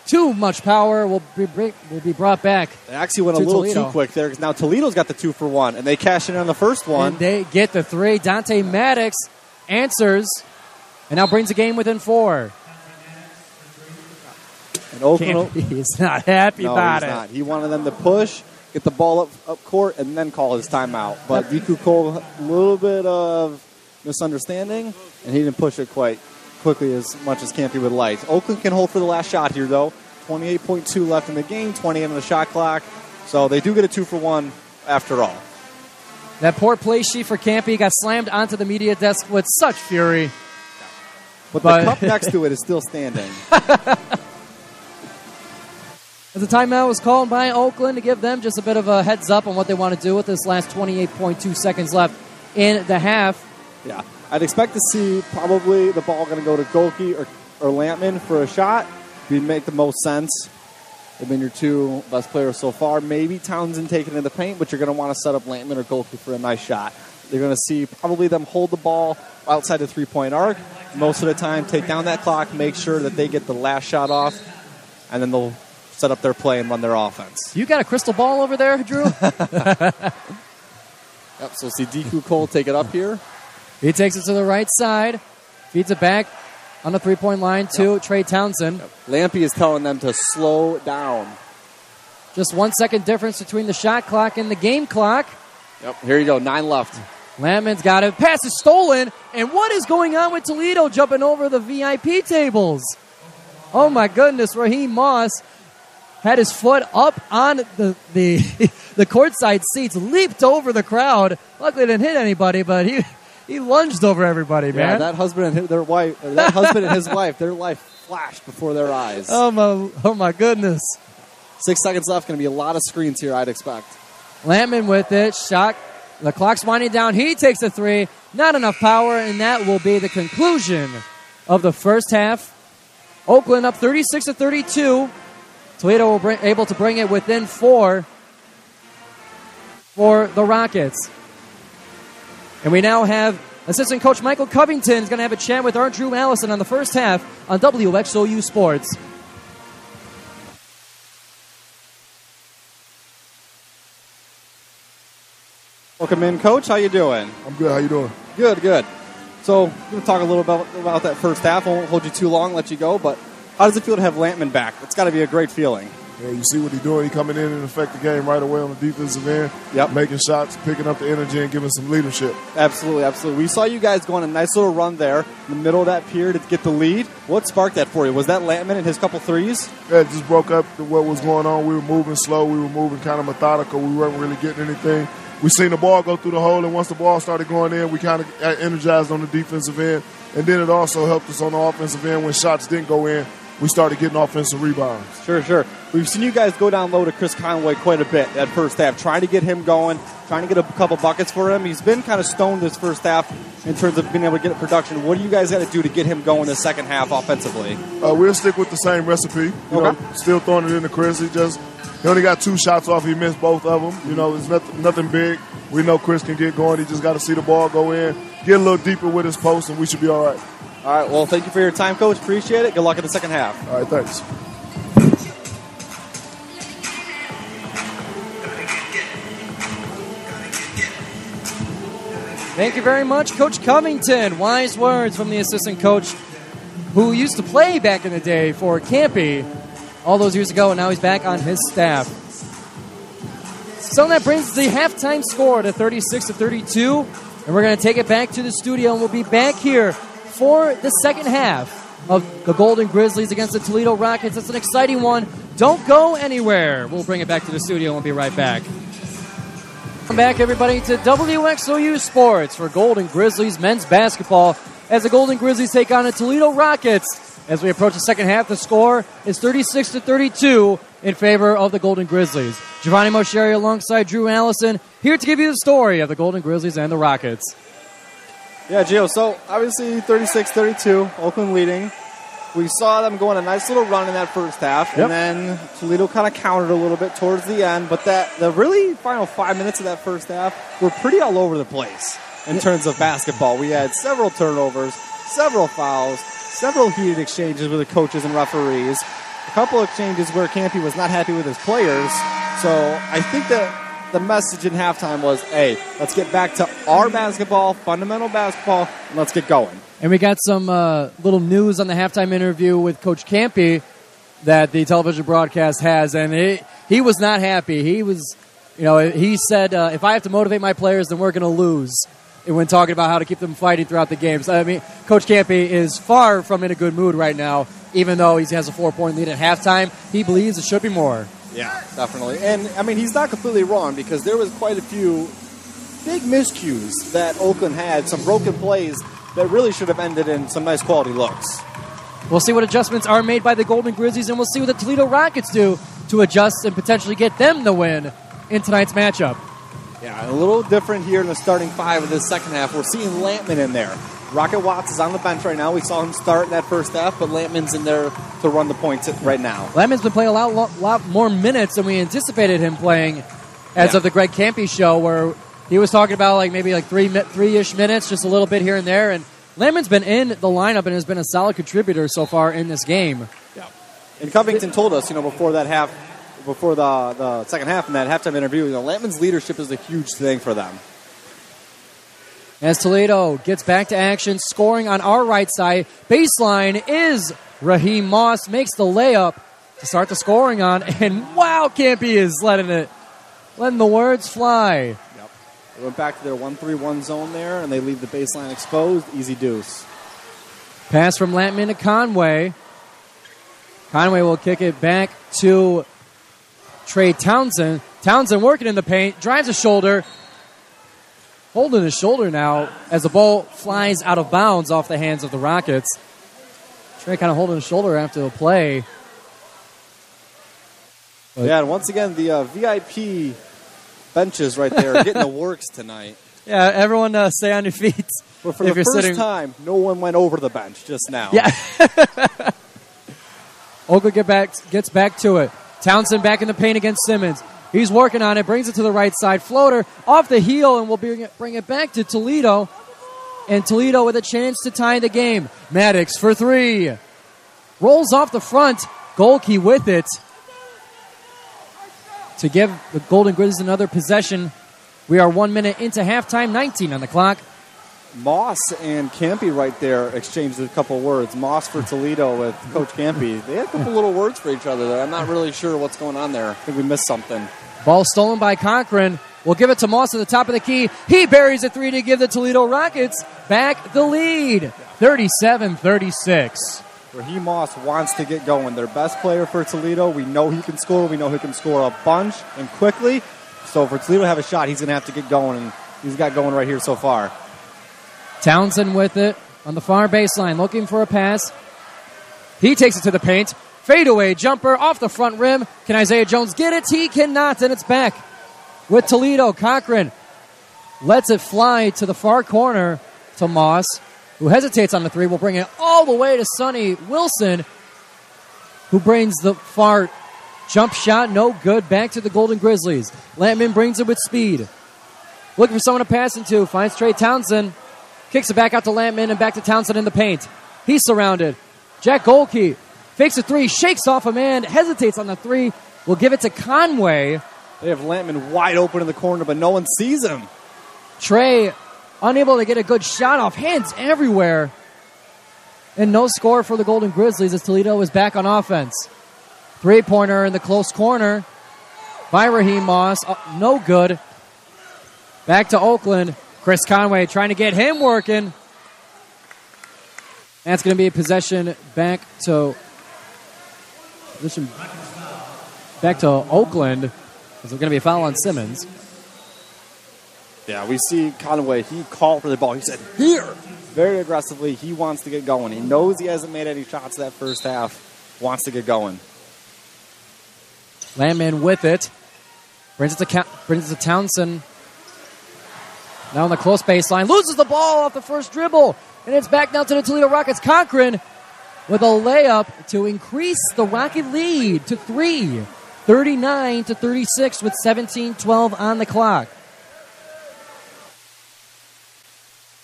Too much power will be brought back. They actually went a little Toledo. too quick there because now Toledo's got the 2-for-1 and they cash in on the first one. And they get the 3. Dante Maddox answers and now brings the game within 4. And Oakland is not happy about he's it. Not. He wanted them to push, get the ball up court, and then call his timeout. But DQ Cole, a little bit of misunderstanding, and he didn't push it quite quickly as much as Campy would like. Oakland can hold for the last shot here, though. 28.2 left in the game, 28 on the shot clock. So they do get a 2-for-1 after all. That poor play sheet for Campy got slammed onto the media desk with such fury. But the cup next to it is still standing. As a timeout was called by Oakland to give them just a bit of a heads up on what they want to do with this last 28.2 seconds left in the half. Yeah, I'd expect to see probably the ball going to go to Golke or Lampman for a shot. It'd make the most sense. They've been your two best players so far. Maybe Townsend taking in the paint, but you're going to want to set up Lampman or Golke for a nice shot. You're going to see probably them hold the ball outside the three-point arc. Most of the time, take down that clock, make sure that they get the last shot off, and then they'll set up their play and run their offense. You got a crystal ball over there, Drew? Yep, so see DQ Cole take it up here. He takes it to the right side, feeds it back on the three-point line to Trey Townsend. Yep. Lampy is telling them to slow down. Just 1 second difference between the shot clock and the game clock. Yep, here you go, 9 left. Lampman's got it. Pass is stolen. And what is going on with Toledo jumping over the VIP tables? Oh, my goodness. Raheem Moss had his foot up on the courtside seats, leaped over the crowd. Luckily, didn't hit anybody, but he lunged over everybody, man. Yeah, that husband and their wife, or that husband and his wife, their life flashed before their eyes. Oh my goodness. 6 seconds left. Going to be a lot of screens here, I'd expect. Lampman with it. Shot. The clock's winding down. He takes a three. Not enough power, and that will be the conclusion of the first half. Oakland up 36-32. Toledo will able to bring it within 4 for the Rockets. And we now have assistant coach Michael Covington is going to have a chat with our Drew Allison on the first half on WXOU Sports. Welcome in, Coach. How you doing? I'm good. How you doing? Good, good. So we're going to talk a little about that first half. I won't hold you too long, let you go. But how does it feel to have Lampman back? It's got to be a great feeling. Yeah, you see what he's doing. He's coming in and affect the game right away on the defensive end. Yep. Making shots, picking up the energy, and giving some leadership. Absolutely, absolutely. We saw you guys go on a nice little run there in the middle of that period to get the lead. What sparked that for you? Was that Lampman and his couple threes? Yeah, it just broke up what was going on. We were moving slow. We were moving kind of methodical. We weren't really getting anything. We seen the ball go through the hole, and once the ball started going in, we kind of energized on the defensive end. And then it also helped us on the offensive end when shots didn't go in. We started getting offensive rebounds. Sure, sure. We've seen you guys go down low to Chris Conway quite a bit that first half, trying to get him going, trying to get a couple buckets for him. He's been kind of stoned this first half in terms of being able to get production. What do you guys got to do to get him going the second half offensively? We'll stick with the same recipe. You know, still throwing it into Chris. He only got 2 shots off. He missed both of them. You know, it's nothing big. We know Chris can get going. He just got to see the ball go in, get a little deeper with his post, and we should be all right. All right, well, thank you for your time, Coach. Appreciate it. Good luck in the second half. All right, thanks. Thank you very much, Coach Covington. Wise words from the assistant coach who used to play back in the day for Campy all those years ago, and now he's back on his staff. So that brings the halftime score to 36-32, and we're going to take it back to the studio, and we'll be back here for the second half of the Golden Grizzlies against the Toledo Rockets. It's an exciting one. Don't go anywhere. We'll bring it back to the studio, and we'll be right back. Welcome back, everybody, to WXOU Sports for Golden Grizzlies men's basketball as the Golden Grizzlies take on the Toledo Rockets. As we approach the second half, the score is 36-32 in favor of the Golden Grizzlies. Giovanni Moceri alongside Drew Allison here to give you the story of the Golden Grizzlies and the Rockets. Yeah, Gio, so obviously 36-32, Oakland leading. We saw them go on a nice little run in that first half, and then Toledo kind of countered a little bit towards the end, but the really final 5 minutes of that first half were pretty all over the place in terms of basketball. We had several turnovers, several fouls, several heated exchanges with the coaches and referees, a couple exchanges where Campy was not happy with his players. So I think that the message in halftime was, hey, let's get back to our basketball, fundamental basketball, and let's get going. And we got some little news on the halftime interview with Coach Campy that the television broadcast has, and he was not happy. He was, he said, if I have to motivate my players, then we're going to lose. And when talking about how to keep them fighting throughout the games. I mean, Coach Campy is far from in a good mood right now, even though he has a 4-point lead at halftime. He believes it should be more. Yeah, definitely. And, I mean, he's not completely wrong because there was quite a few big miscues that Oakland had, some broken plays that really should have ended in some nice quality looks. We'll see what adjustments are made by the Golden Grizzlies, and we'll see what the Toledo Rockets do to adjust and potentially get them the win in tonight's matchup. Yeah, a little different here in the starting 5 of this second half. We're seeing Lampman in there. Rocket Watts is on the bench right now. We saw him start in that first half, but Lampman's in there to run the points right now. Lampman's been playing a lot more minutes than we anticipated him playing as of the Greg Campy show, where he was talking about maybe three-ish minutes, just a little bit here and there. And Lampman's been in the lineup and has been a solid contributor so far in this game. Yeah. And Covington told us, before that half, before the second half in that halftime interview, Lampman's leadership is a huge thing for them. As Toledo gets back to action, scoring on our right side, baseline is Raheem Moss, makes the layup to start the scoring on, and wow, Campy is letting the words fly. Yep. They went back to their 1-3-1 zone there, and they leave the baseline exposed. Easy deuce. Pass from Lampman to Conway. Conway will kick it back to Trey Townsend. Townsend working in the paint, drives a shoulder. Holding his shoulder now as the ball flies out of bounds off the hands of the Rockets. Trey kind of holding his shoulder after the play. But yeah, and once again, the VIP benches right there are getting the works tonight. Yeah, everyone stay on your feet. But for the first time, no one went over the bench just now. Yeah. Oakland gets back to it. Townsend back in the paint against Simmons. He's working on it, brings it to the right side. Floater off the heel, and we'll bring it back to Toledo. And Toledo with a chance to tie the game. Maddox for three. Rolls off the front. Golke with it to give the Golden Grizzlies another possession. We are 1 minute into halftime, 19 on the clock. Moss and Campy right there exchanged a couple words. Moss for Toledo with Coach Campy. They had a couple little words for each other there. I'm not really sure what's going on there. I think we missed something. Ball stolen by Cochran. We'll give it to Moss at the top of the key. He buries a three to give the Toledo Rockets back the lead. 37-36. Raheem Moss wants to get going. Their best player for Toledo. We know he can score. We know he can score a bunch and quickly. So for Toledo to have a shot, he's going to have to get going. And he's got going right here so far. Townsend with it on the far baseline, looking for a pass. He takes it to the paint. Fadeaway jumper off the front rim. Can Isaiah Jones get it? He cannot, and it's back with Toledo. Cochran lets it fly to the far corner to Moss, who hesitates on the three. Will bring it all the way to Sonny Wilson, who brings the far jump shot. No good. Back to the Golden Grizzlies. Lampman brings it with speed. Looking for someone to pass into. Finds Trey Townsend. Kicks it back out to Lampman and back to Townsend in the paint. He's surrounded. Jack Golke fakes a three, shakes off a man, hesitates on the three. Will give it to Conway. They have Lampman wide open in the corner, but no one sees him. Trey unable to get a good shot off. Hands everywhere. And no score for the Golden Grizzlies as Toledo is back on offense. Three-pointer in the close corner by Raheem Moss. No good. Back to Oakland. Chris Conway trying to get him working. That's going to be a possession back to Oakland. There's going to be a foul on Simmons. Yeah, we see Conway. He called for the ball. He said, here! Very aggressively. He wants to get going. He knows he hasn't made any shots that first half. Wants to get going. Lampman with it. Brings it to Townsend. Now on the close baseline. Loses the ball off the first dribble. And it's back now to the Toledo Rockets. Cochran with a layup to increase the Rocket lead to 3. 39-36 with 17-12 on the clock.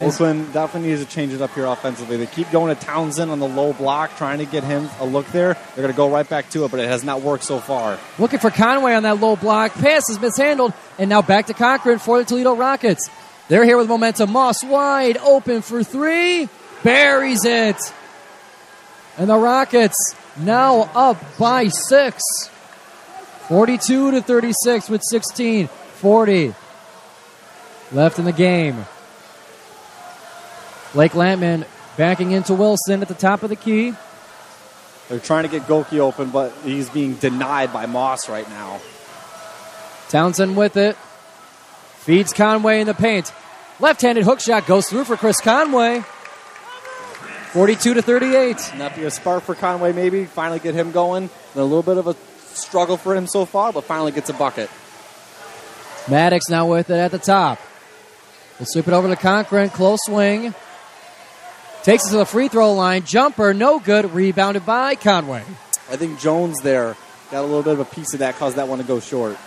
Oakland definitely needs to change it up here offensively. They keep going to Townsend on the low block, trying to get him a look there. They're going to go right back to it, but it has not worked so far. Looking for Conway on that low block. Pass is mishandled, and now back to Cochran for the Toledo Rockets. They're here with momentum. Moss wide open for three. Buries it. And the Rockets now up by 6. 42-36 with 16:40 left in the game. Blake Lampman backing into Wilson at the top of the key. They're trying to get Golke open, but he's being denied by Moss right now. Townsend with it. Feeds Conway in the paint. Left-handed hook shot goes through for Chris Conway. 42-38. And that be a spark for Conway maybe. Finally get him going. A little bit of a struggle for him so far, but finally gets a bucket. Maddox now with it at the top. We'll sweep it over to Cochran. Close swing. Takes it to the free throw line. Jumper, no good. Rebounded by Conway. I think Jones there got a little bit of a piece of that, caused that one to go short.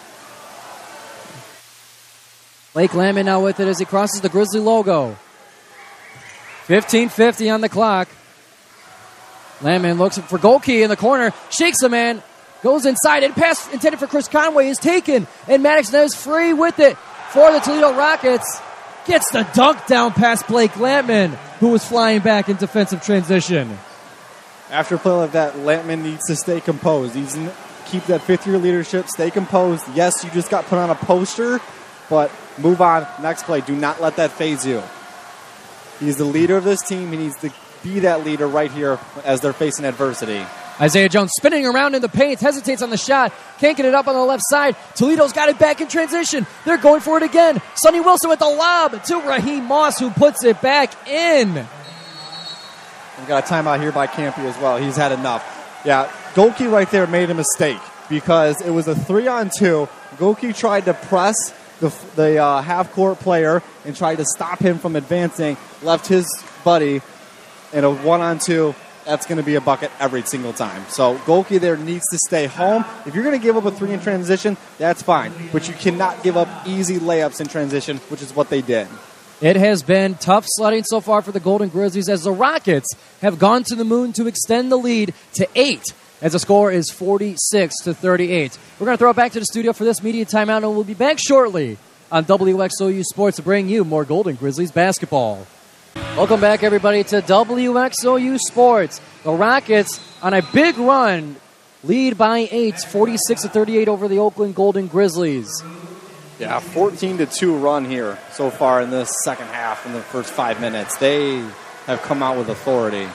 Blake Lampman now with it as he crosses the Grizzly logo. 15:50 on the clock. Lampman looks for Golke in the corner. Shakes a man. Goes inside, and pass intended for Chris Conway is taken. And Maddox now is free with it for the Toledo Rockets. Gets the dunk down past Blake Lampman, who was flying back in defensive transition. After a play like that, Lampman needs to stay composed. He's keep that fifth-year leadership, stay composed. Yes, you just got put on a poster, but move on. Next play. Do not let that phase you. He's the leader of this team. He needs to be that leader right here as they're facing adversity. Isaiah Jones spinning around in the paint, hesitates on the shot, can't get it up on the left side. Toledo's got it back in transition. They're going for it again. Sonny Wilson with the lob to Raheem Moss, who puts it back in. We've got a timeout here by Campy as well. He's had enough. Yeah, Golke right there made a mistake because it was a 3-on-2. Golke tried to press the half-court player and tried to stop him from advancing, left his buddy in a 1-on-2. That's going to be a bucket every single time. So Golke there needs to stay home. If you're going to give up a 3 in transition, that's fine. But you cannot give up easy layups in transition, which is what they did. It has been tough sledding so far for the Golden Grizzlies as the Rockets have gone to the moon to extend the lead to 8 as the score is 46-38. We're going to throw it back to the studio for this media timeout, and we'll be back shortly on WXOU Sports to bring you more Golden Grizzlies basketball. Welcome back, everybody, to WXOU Sports. The Rockets on a big run, lead by 8, 46-38 over the Oakland Golden Grizzlies. Yeah, 14-2 run here so far in this second half in the first 5 minutes. They have come out with authority.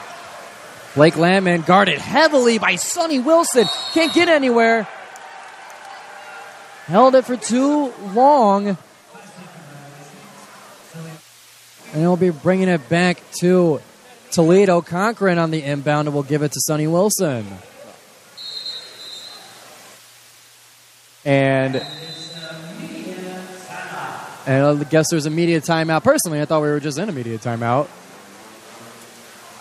Blake Lampman guarded heavily by Sonny Wilson. Can't get anywhere. Held it for too long. And we'll be bringing it back to Toledo. Cochran on the inbound, and we'll give it to Sonny Wilson. And I guess there's a media timeout. Personally, I thought we were just in a media timeout.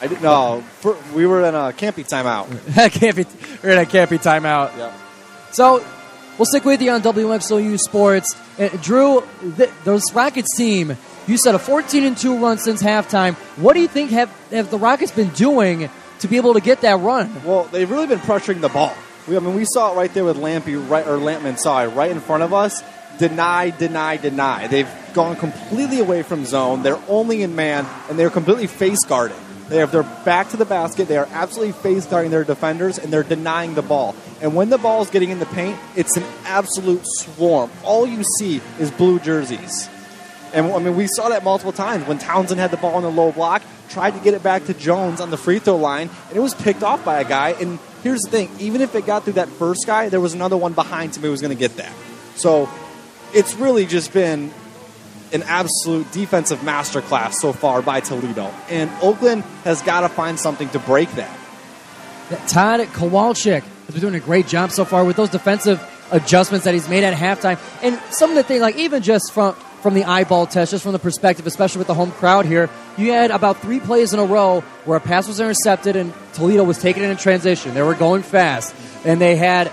I didn't know. We were in a Campy timeout. We're in a Campy timeout. Yep. So we'll stick with you on WXOU Sports. Drew, those Rockets team, you said a 14-2 run since halftime. What do you think have the Rockets been doing to be able to get that run? Well, they've really been pressuring the ball. We saw it right there with Lampman saw it right in front of us. Deny. They've gone completely away from zone. They're only in man, and they're completely face guarding. They have their back to the basket. They are absolutely face guarding their defenders, and they're denying the ball. And when the ball is getting in the paint, it's an absolute swarm. All you see is blue jerseys. And we saw that multiple times when Townsend had the ball in the low block, tried to get it back to Jones on the free throw line, and it was picked off by a guy. And here's the thing, even if it got through that first guy, there was another one behind him who was going to get that. So it's really just been an absolute defensive masterclass so far by Toledo. And Oakland has got to find something to break that. Todd Kowalczyk has been doing a great job so far with those defensive adjustments that he's made at halftime. And some of the things, like even just from the eyeball test, just from the perspective, especially with the home crowd here, you had about 3 plays in a row where a pass was intercepted and Toledo was taking it in transition. They were going fast. And they had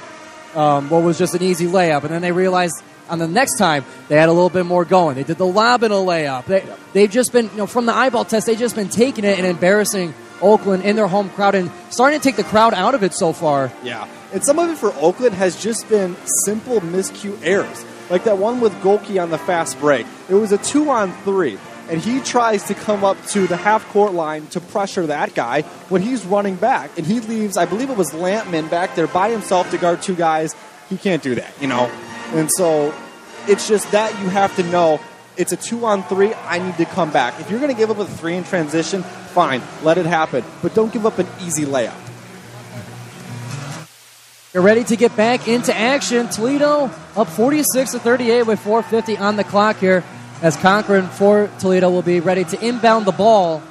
what was just an easy layup. And then they realized on the next time, they had a little bit more going. They did the lob and a layup. They've just been, from the eyeball test, they've just been taking it and embarrassing Oakland in their home crowd and starting to take the crowd out of it so far. Yeah, and some of it for Oakland has just been simple miscue errors. Like that one with Golke on the fast break. It was a 2-on-3, and he tries to come up to the half-court line to pressure that guy when he's running back. And he leaves, I believe it was Lampman back there by himself to guard 2 guys. He can't do that, And so it's just that you have to know it's a 2-on-3. I need to come back. If you're going to give up a 3 in transition, fine, let it happen. But don't give up an easy layup. You're ready to get back into action. Toledo up 46-38 with 4:50 on the clock here as Cochran for Toledo will be ready to inbound the ball.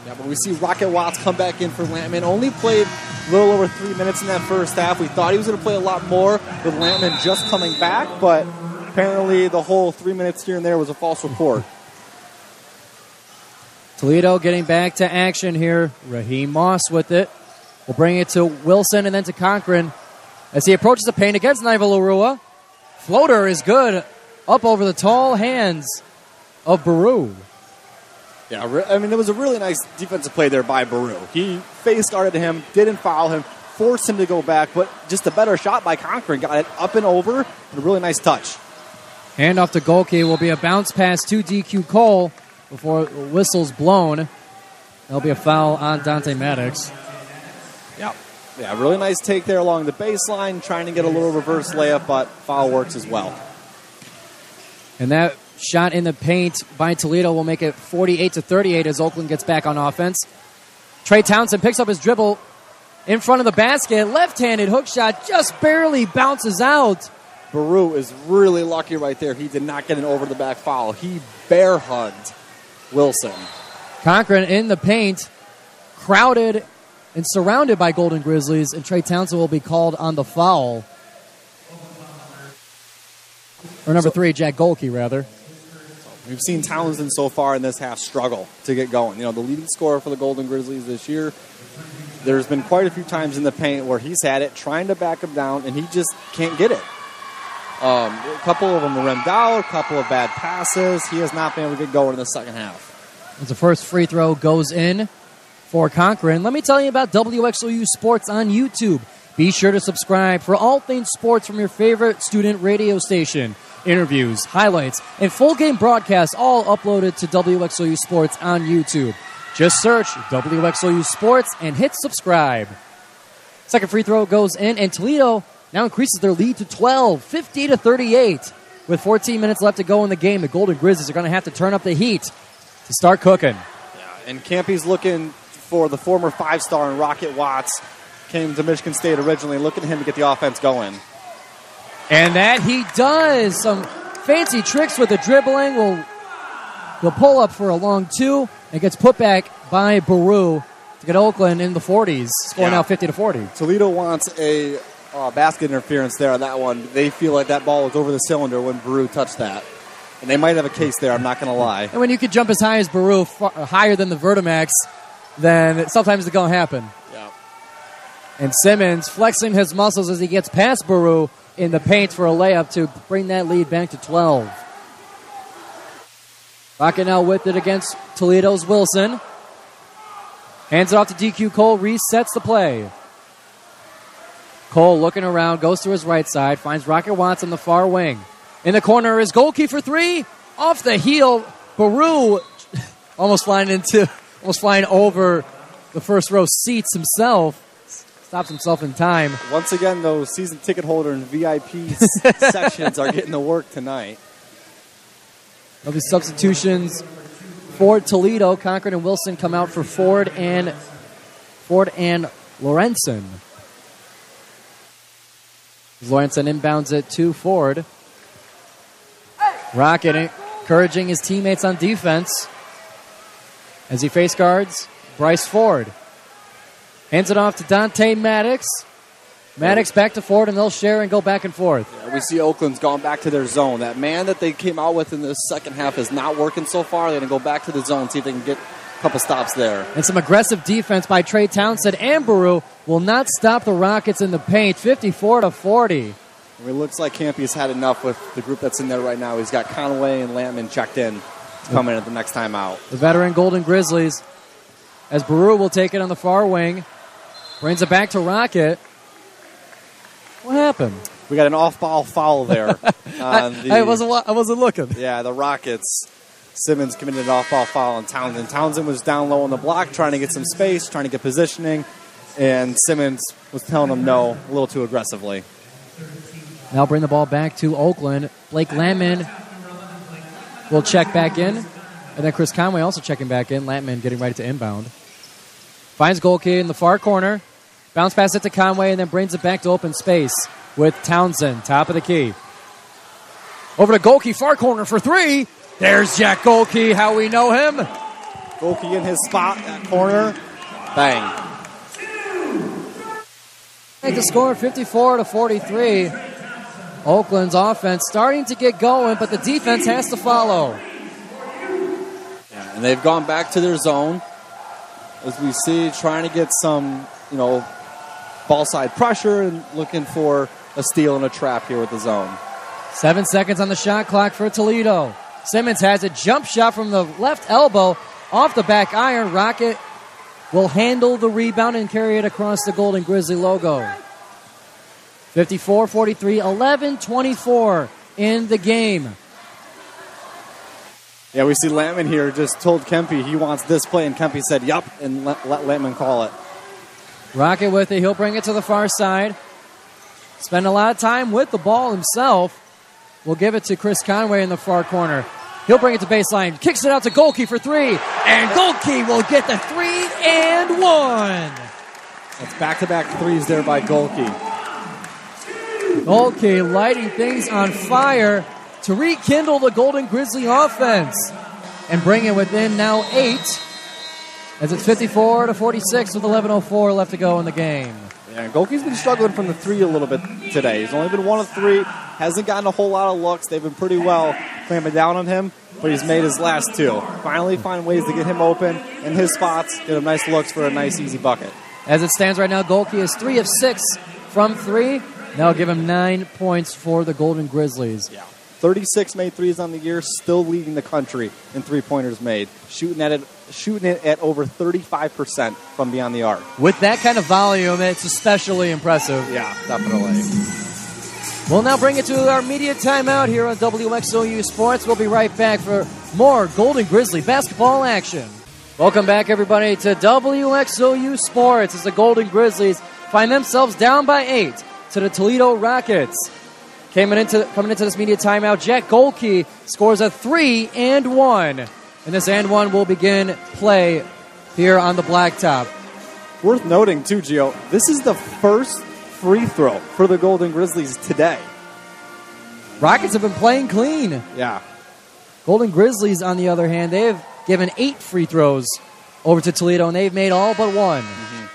Yeah, but we see Rocket Watts come back in for Lampman. Only played a little over 3 minutes in that first half. We thought he was going to play a lot more with Lampman just coming back, but apparently the whole 3 minutes here and there was a false report. Toledo getting back to action here. Raheem Moss with it. We'll bring it to Wilson and then to Cochran as he approaches the paint against Naivalurua. Floater is good. Up over the tall hands of Baru. Yeah, it was a really nice defensive play there by Baru. He face guarded him, didn't foul him, forced him to go back, but just a better shot by Cochran. Got it up and over, and a really nice touch. Hand off to Golke will be a bounce pass to DQ Cole before the whistle's blown. There'll be a foul on Dante Maddox. Yeah, really nice take there along the baseline, trying to get a little reverse layup, but foul works as well. And that shot in the paint by Toledo will make it 48-38 as Oakland gets back on offense. Trey Townsend picks up his dribble in front of the basket. Left-handed hook shot just barely bounces out. Baru is really lucky right there. He did not get an over-the-back foul. He bear-hugged Wilson. Cochran in the paint, crowded and surrounded by Golden Grizzlies, and Trey Townsend will be called on the foul. Or number 3, Jack Golke, rather. We've seen Townsend so far in this half struggle to get going. You know, the leading scorer for the Golden Grizzlies this year. There's been quite a few times in the paint where he's had it, trying to back him down, and he just can't get it. A couple of them rimmed out, a couple of bad passes. He has not been able to get going in the second half. As the first free throw goes in for Cochran, let me tell you about WXOU Sports on YouTube. Be sure to subscribe for all things sports from your favorite student radio station. Interviews, highlights, and full game broadcasts all uploaded to WXOU Sports on YouTube. Just search WXOU Sports and hit subscribe. Second free throw goes in, and Toledo now increases their lead to 12, 50-38. With 14 minutes left to go in the game, the Golden Grizzlies are going to have to turn up the heat to start cooking. Yeah, and Campy's looking for the former 5-star in Rocket Watts. Came to Michigan State originally, looking at him to get the offense going. And that he does. Some fancy tricks with the dribbling. Will pull up for a long 2 and gets put back by Baru to get Oakland in the 40s. Score now 50-40. Toledo wants a basket interference there on that one. They feel like that ball was over the cylinder when Baru touched that. And they might have a case there, I'm not going to lie. And when you can jump as high as Baru, higher than the Vertimax, then sometimes it's going to happen. Yeah. And Simmons flexing his muscles as he gets past Baru in the paint for a layup to bring that lead back to 12. Rocket now with it against Toledo's Wilson. Hands it off to DQ Cole, resets the play. Cole looking around, goes to his right side, finds Rocket Watts on the far wing. In the corner is Golke for 3. Off the heel, Baru almost flying over the first row seats himself. Stops himself in time. Once again, those season ticket holder and VIP sections are getting the work tonight. There'll be substitutions for Toledo. Cochran and Wilson come out for Ford and Lorenzen. Lorenzen inbounds it to Ford. Rocket encouraging his teammates on defense as he face guards Bryce Ford. Hands it off to Dante Maddox. Maddox back to Ford, and they'll share and go back and forth. Yeah, we see Oakland's gone back to their zone. That man that they came out with in the second half is not working so far. They're going to go back to the zone, see if they can get a couple stops there. And some aggressive defense by Trey Townsend and Baru will not stop the Rockets in the paint, 54-40. It looks like Campy's had enough with the group that's in there right now. He's got Conway and Lampman checked in to come in at the next time out. The veteran Golden Grizzlies, as Baru will take it on the far wing, brings it back to Rocket. What happened? We got an off-ball foul there. I wasn't looking. Yeah, the Rockets. Simmons committed an off-ball foul on Townsend. Townsend was down low on the block, trying to get some space, trying to get positioning, and Simmons was telling him no a little too aggressively. Now bring the ball back to Oakland. Blake Lampman will check back in. And then Chris Conway also checking back in. Lampman getting ready to inbound. Finds Golke in the far corner. Bounce pass it to Conway and then brings it back to open space with Townsend, top of the key. Over to Golke, far corner for 3. There's Jack Golke, how we know him. Golke in his spot, that corner. Bang. Make the score 54-43. Oakland's offense starting to get going, but the defense has to follow. Yeah, and they've gone back to their zone. As we see, trying to get some, ball side pressure and looking for a steal and a trap here with the zone. 7 seconds on the shot clock for Toledo. Simmons has a jump shot from the left elbow off the back iron. Rocket will handle the rebound and carry it across the Golden Grizzly logo. 54-43, 11-24 in the game. Yeah, we see Lampman here just told Kempe he wants this play, and Kempe said, yup, and let Lampman call it. Rocket with it. He'll bring it to the far side. Spend a lot of time with the ball himself. will give it to Chris Conway in the far corner. He'll bring it to baseline, kicks it out to Golke for three, and Golke will get the 3 and 1. That's back-to-back threes there by Golke. Golke lighting things on fire to rekindle the Golden Grizzly offense and bring it within now 8 as it's 54-46 with 11:04 left to go in the game. Yeah, and Golke's been struggling from the three a little bit today. He's only been 1 of 3, hasn't gotten a whole lot of looks. They've been pretty well clamping down on him, but he's made his last 2. Finally find ways to get him open in his spots, get him nice looks for a nice, easy bucket. As it stands right now, Golke is 3 of 6 from 3. That'll give him 9 points for the Golden Grizzlies. Yeah. 36 made threes on the year, still leading the country in three-pointers made. Shooting it at over 35% from beyond the arc. With that kind of volume, it's especially impressive. Yeah, definitely. We'll now bring it to our media timeout here on WXOU Sports. We'll be right back for more Golden Grizzly basketball action. Welcome back, everybody, to WXOU Sports as the Golden Grizzlies find themselves down by 8 to the Toledo Rockets. Coming into this media timeout, Jack Golke scores a 3 and 1. And this and 1 will begin play here on the blacktop. Worth noting, too, Gio, this is the first free throw for the Golden Grizzlies today. Rockets have been playing clean. Yeah. Golden Grizzlies, on the other hand, they've given 8 free throws over to Toledo, and they've made all but 1. Mm-hmm.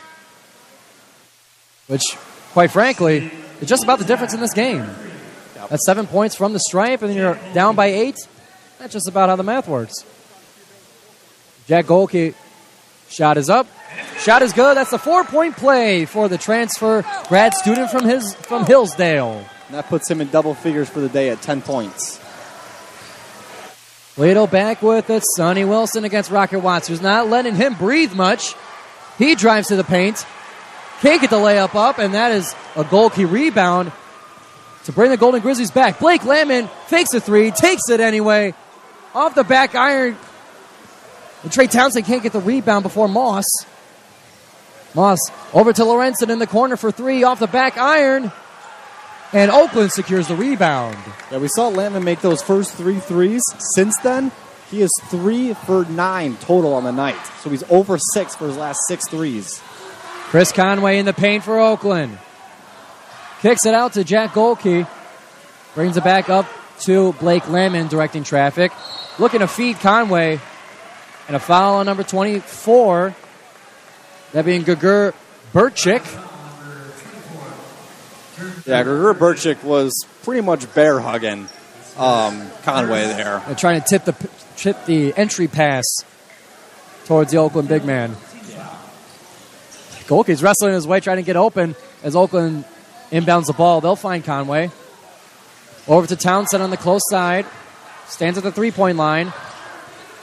Which, quite frankly, is just about the difference in this game. Yep. That's 7 points from the stripe, and you're down by 8. That's just about how the math works. Jack Golke, shot is up. Shot is good. That's the 4-point play for the transfer grad student from Hillsdale. And that puts him in double figures for the day at 10 points. Toledo back with it. Sonny Wilson against Rocket Watts, who's not letting him breathe much. He drives to the paint. Can't get the layup up, and that is a Golke rebound to bring the Golden Grizzlies back. Blake Lamman fakes a 3, takes it anyway. Off the back iron. And Trey Townsend can't get the rebound before Moss. Moss over to Lorenzen in the corner for 3 off the back iron. And Oakland secures the rebound. Yeah, we saw Lamman make those first 3 threes. Since then, he is 3 for 9 total on the night. So he's over 6 for his last 6 threes. Chris Conway in the paint for Oakland. Kicks it out to Jack Golke. Brings it back up to Blake Lamman directing traffic. Looking to feed Conway. And a foul on number 24. That being Grgur Burchik. Yeah, Grgur Burchik was pretty much bear hugging Conway there. And trying to tip the entry pass towards the Oakland big man. Yeah. Golke's wrestling his way, trying to get open as Oakland inbounds the ball. They'll find Conway. Over to Townsend on the close side. Stands at the 3-point line.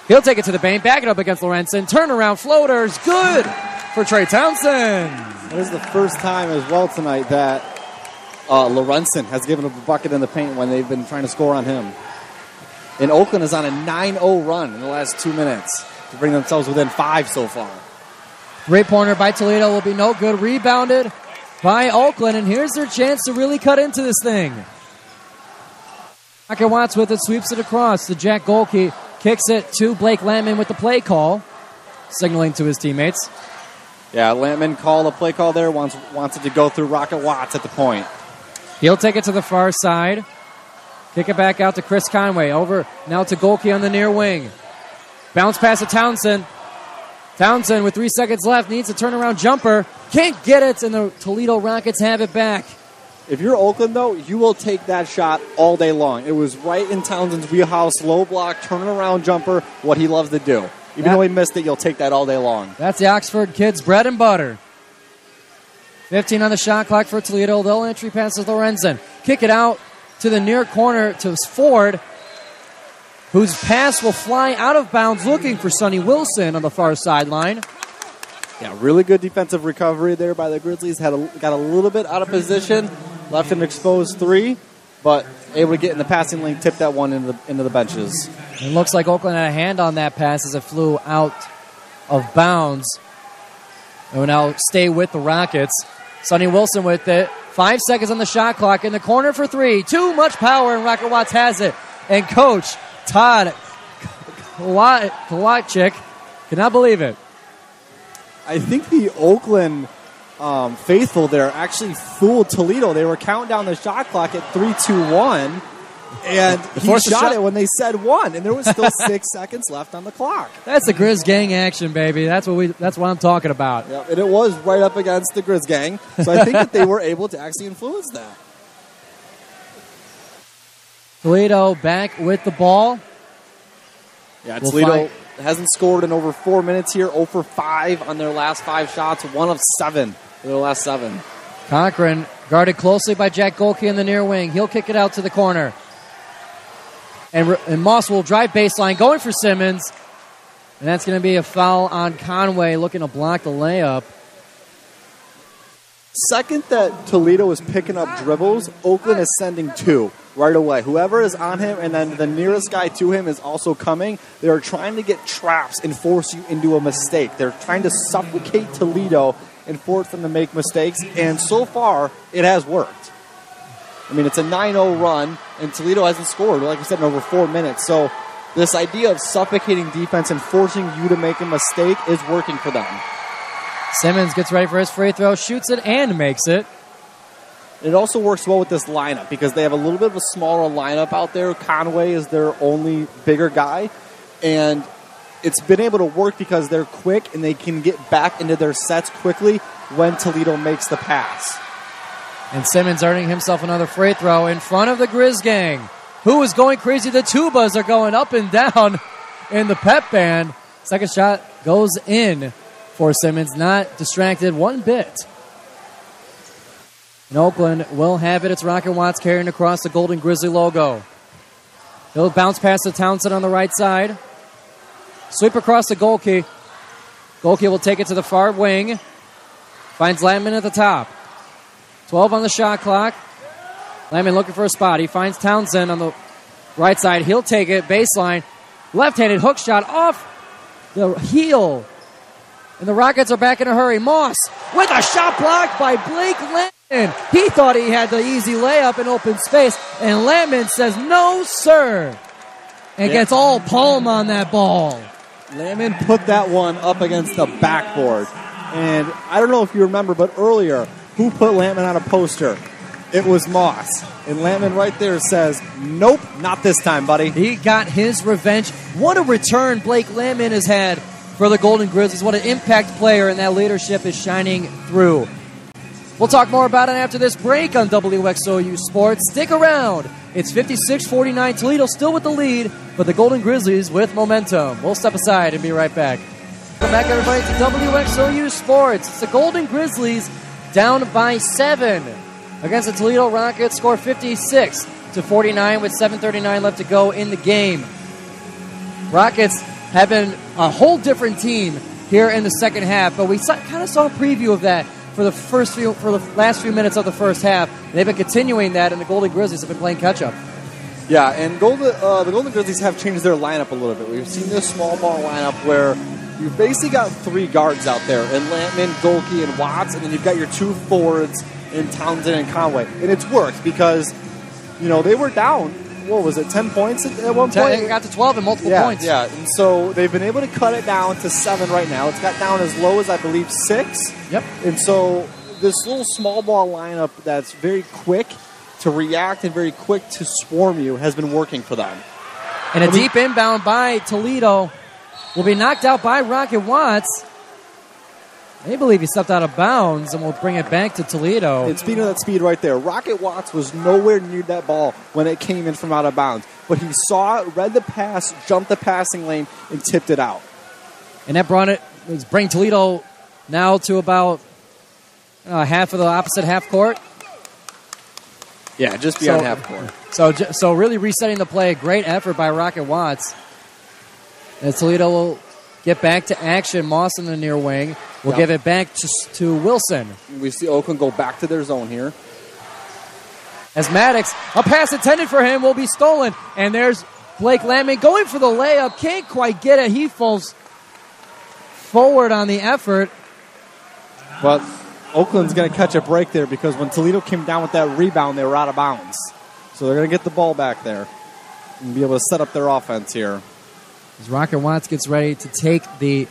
He'll take it to the paint, back it up against Lorenzen. Turnaround floaters, good for Trey Townsend. This is the first time as well tonight that Lorenzen has given up a bucket in the paint when they've been trying to score on him. And Oakland is on a 9-0 run in the last 2 minutes to bring themselves within 5 so far. 3-pointer by Toledo will be no good. Rebounded by Oakland, and here's their chance to really cut into this thing. Rocket Watts with it, sweeps it across to Jack Golke. Kicks it to Blake Lamman with the play call, signaling to his teammates. Yeah, Lamman called a play call there, wants it to go through Rocket Watts at the point. He'll take it to the far side. Kick it back out to Chris Conway. Over now to Golke on the near wing. Bounce pass to Townsend. Townsend with 3 seconds left needs a turnaround jumper. Can't get it, and the Toledo Rockets have it back. If you're Oakland, though, you will take that shot all day long. It was right in Townsend's wheelhouse, low block, turn around jumper, what he loves to do. Even though he missed it, you'll take that all day long. That's the Oxford kids' bread and butter. 15 on the shot clock for Toledo. They'll entry pass to Lorenzen. Kick it out to the near corner to Ford, whose pass will fly out of bounds looking for Sonny Wilson on the far sideline. Yeah, really good defensive recovery there by the Grizzlies. Got a little bit out of position, left an exposed 3, but able to get in the passing lane, tip that one into the benches. It looks like Oakland had a hand on that pass as it flew out of bounds. And will now stay with the Rockets. Sonny Wilson with it. 5 seconds on the shot clock. In the corner for three. Too much power, and Rocket Watts has it. And Coach Todd Kowalczyk cannot believe it. I think the Oakland faithful there actually fooled Toledo. They were counting down the shot clock at 3, 2, 1. And he shot it when they said 1, and there was still 6 seconds left on the clock. That's the Grizz Gang action, baby. That's what I'm talking about. Yep, and it was right up against the Grizz Gang, so I think that they were able to actually influence that. Toledo back with the ball. Yeah, Toledo hasn't scored in over 4 minutes here. 0 for 5 on their last 5 shots. 1 of 7 in their last 7. Cochran guarded closely by Jack Golke in the near wing. He'll kick it out to the corner. And Moss will drive baseline, going for Simmons. And that's going to be a foul on Conway, looking to block the layup. Second that Toledo is picking up dribbles, Oakland is sending 2 right away. Whoever is on him, and then the nearest guy to him is also coming. They are trying to get traps and force you into a mistake. They're trying to suffocate Toledo and force them to make mistakes, and so far, it has worked. I mean, it's a 9-0 run, and Toledo hasn't scored, like I said, in over 4 minutes. So this idea of suffocating defense and forcing you to make a mistake is working for them. Simmons gets ready for his free throw, shoots it, and makes it. It also works well with this lineup because they have a little bit of a smaller lineup out there. Conway is their only bigger guy, and it's been able to work because they're quick and they can get back into their sets quickly when Toledo makes the pass. And Simmons earning himself another free throw in front of the Grizz Gang, who is going crazy. The tubas are going up and down in the pep band. Second shot goes in for Simmons, not distracted one bit. And Oakland will have it. It's Rocket Watts carrying across the Golden Grizzly logo. He'll bounce past to Townsend on the right side. Sweep across to Golke. Golke will take it to the far wing. Finds Landman at the top. 12 on the shot clock. Landman looking for a spot. He finds Townsend on the right side. He'll take it. Baseline. Left-handed hook shot off the heel. And the Rockets are back in a hurry. Moss with a shot blocked by Blake Landman. He thought he had the easy layup in open space. And Landman says, no, sir. And gets all palm on that ball. Landman put that one up against the backboard. And I don't know if you remember, but earlier, who put Landman on a poster? It was Moss. And Landman right there says, nope, not this time, buddy. He got his revenge. What a return Blake Landman has had for the Golden Grizzlies. What an impact player, and that leadership is shining through. We'll talk more about it after this break on WXOU Sports. Stick around. It's 56-49. Toledo still with the lead, but the Golden Grizzlies with momentum. We'll step aside and be right back. Welcome back, everybody, to WXOU Sports. It's the Golden Grizzlies down by 7 against the Toledo Rockets. Score 56-49 with 7:39 left to go in the game. Rockets have been a whole different team here in the second half, but we kind of saw a preview of that for the last few minutes of the first half. They've been continuing that, and the Golden Grizzlies have been playing catch-up. Yeah, and the Golden Grizzlies have changed their lineup a little bit. We've seen this small ball lineup where you've basically got 3 guards out there, and Landman, Golke, and Watts, and then you've got your 2 forwards in Townsend and Conway. And it's worked because, they were down, 10 points at one point? It got to 12 in multiple points. Yeah, and so they've been able to cut it down to 7 right now. It's got down as low as, I believe, 6. Yep. And so this little small ball lineup that's very quick to react and very quick to swarm you has been working for them. And a deep inbound by Toledo will be knocked out by Rocket Watts. They believe he stepped out of bounds, and we'll bring it back to Toledo. And speaking of that speed right there, Rocket Watts was nowhere near that ball when it came in from out of bounds. But he saw it, read the pass, jumped the passing lane, and tipped it out. And that bring Toledo now to about half of the opposite half court. Yeah, just beyond half court. So really resetting the play. Great effort by Rocket Watts. And Toledo will get back to action. Moss in the near wing. We'll give it back to Wilson. We see Oakland go back to their zone here. As Maddox, a pass intended for him will be stolen. And there's Blake Landman going for the layup. Can't quite get it. He falls forward on the effort. But Oakland's going to catch a break there because when Toledo came down with that rebound, they were out of bounds. So they're going to get the ball back there and be able to set up their offense here. As Rocket Watts gets ready to take the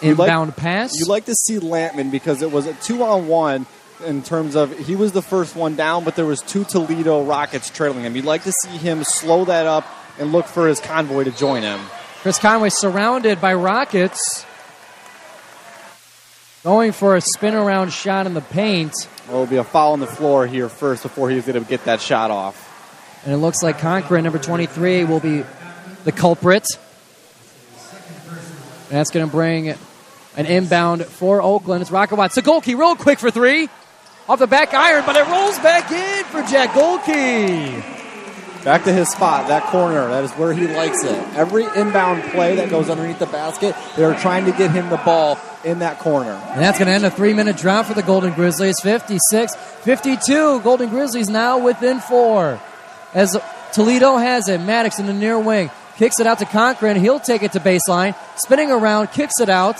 inbound pass. You'd like to see Lampman because it was a 2-on-1 in terms of he was the first one down, but there was 2 Toledo Rockets trailing him. You'd like to see him slow that up and look for his convoy to join him. Chris Conway surrounded by Rockets. Going for a spin-around shot in the paint. Well, it'll be a foul on the floor here first before he's going to get that shot off. And it looks like Cochran, number 23, will be the culprit. And that's going to bring an inbound for Oakland. It's Rocket Watts. Golke real quick for 3. Off the back iron, but it rolls back in for Jack Golke. Back to his spot, that corner. That is where he likes it. Every inbound play that goes underneath the basket, they're trying to get him the ball in that corner. And that's going to end a 3-minute drought for the Golden Grizzlies. 56-52. Golden Grizzlies now within 4. As Toledo has it. Maddox in the near wing. Kicks it out to Cochran. He'll take it to baseline. Spinning around, kicks it out.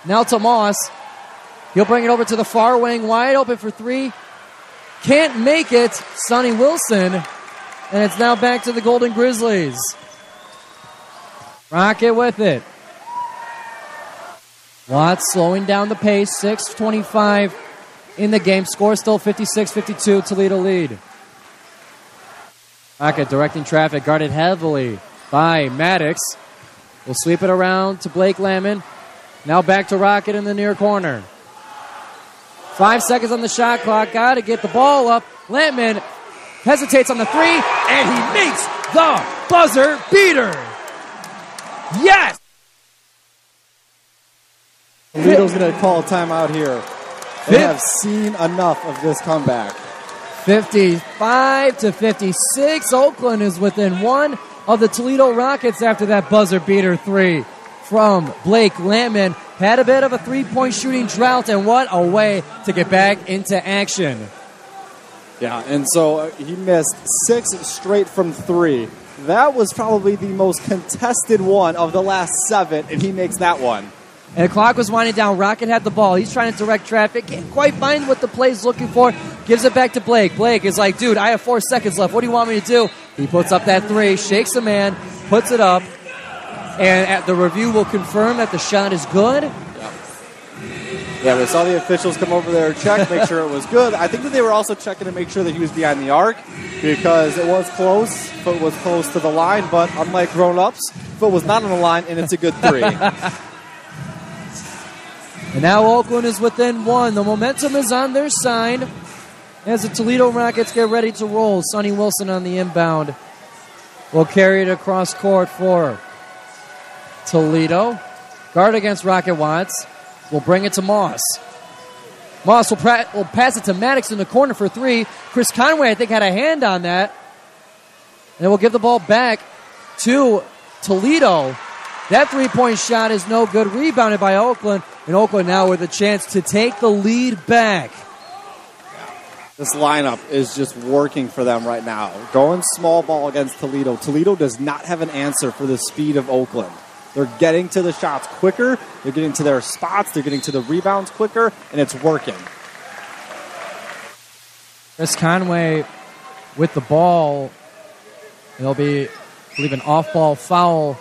Now to Moss. He'll bring it over to the far wing. Wide open for 3. Can't make it. Sonny Wilson. And it's now back to the Golden Grizzlies. Rocket with it. Watts slowing down the pace. 6:25 in the game. Score still 56-52. Toledo lead. Rocket directing traffic. Guarded heavily by Maddox. Will sweep it around to Blake Lamman. Now back to Rocket in the near corner. 5 seconds on the shot clock. Got to get the ball up. Lamman hesitates on the 3, and he makes the buzzer beater. Yes! Toledo's going to call a timeout here. They have seen enough of this comeback. 55-56. Oakland is within 1 of the Toledo Rockets after that buzzer beater 3 from Blake Lamman. Had a bit of a 3-point shooting drought, and what a way to get back into action. Yeah, and so he missed 6 straight from 3. That was probably the most contested one of the last 7, and he makes that one. And the clock was winding down. Rocket had the ball. He's trying to direct traffic. Can't quite find what the play's looking for. Gives it back to Blake. Blake is like, dude, I have 4 seconds left. What do you want me to do? He puts up that 3, shakes the man, puts it up, and the review will confirm that the shot is good. Yeah, we saw the officials come over there, check, make sure it was good. I think that they were also checking to make sure that he was behind the arc because it was close. Foot was close to the line, but unlike grown-ups, foot was not on the line, and it's a good 3. And now Oakland is within 1. The momentum is on their side as the Toledo Rockets get ready to roll. Sonny Wilson on the inbound will carry it across court for Toledo. Guard against Rocket Watts. Will bring it to Moss. Moss will pass it to Maddox in the corner for 3. Chris Conway, I think, had a hand on that. And we'll give the ball back to Toledo. That 3-point shot is no good. Rebounded by Oakland. And Oakland now with a chance to take the lead back. This lineup is just working for them right now. Going small ball against Toledo. Toledo does not have an answer for the speed of Oakland. They're getting to the shots quicker. They're getting to their spots. They're getting to the rebounds quicker, and it's working. Chris Conway with the ball. There'll be, I believe, an off-ball foul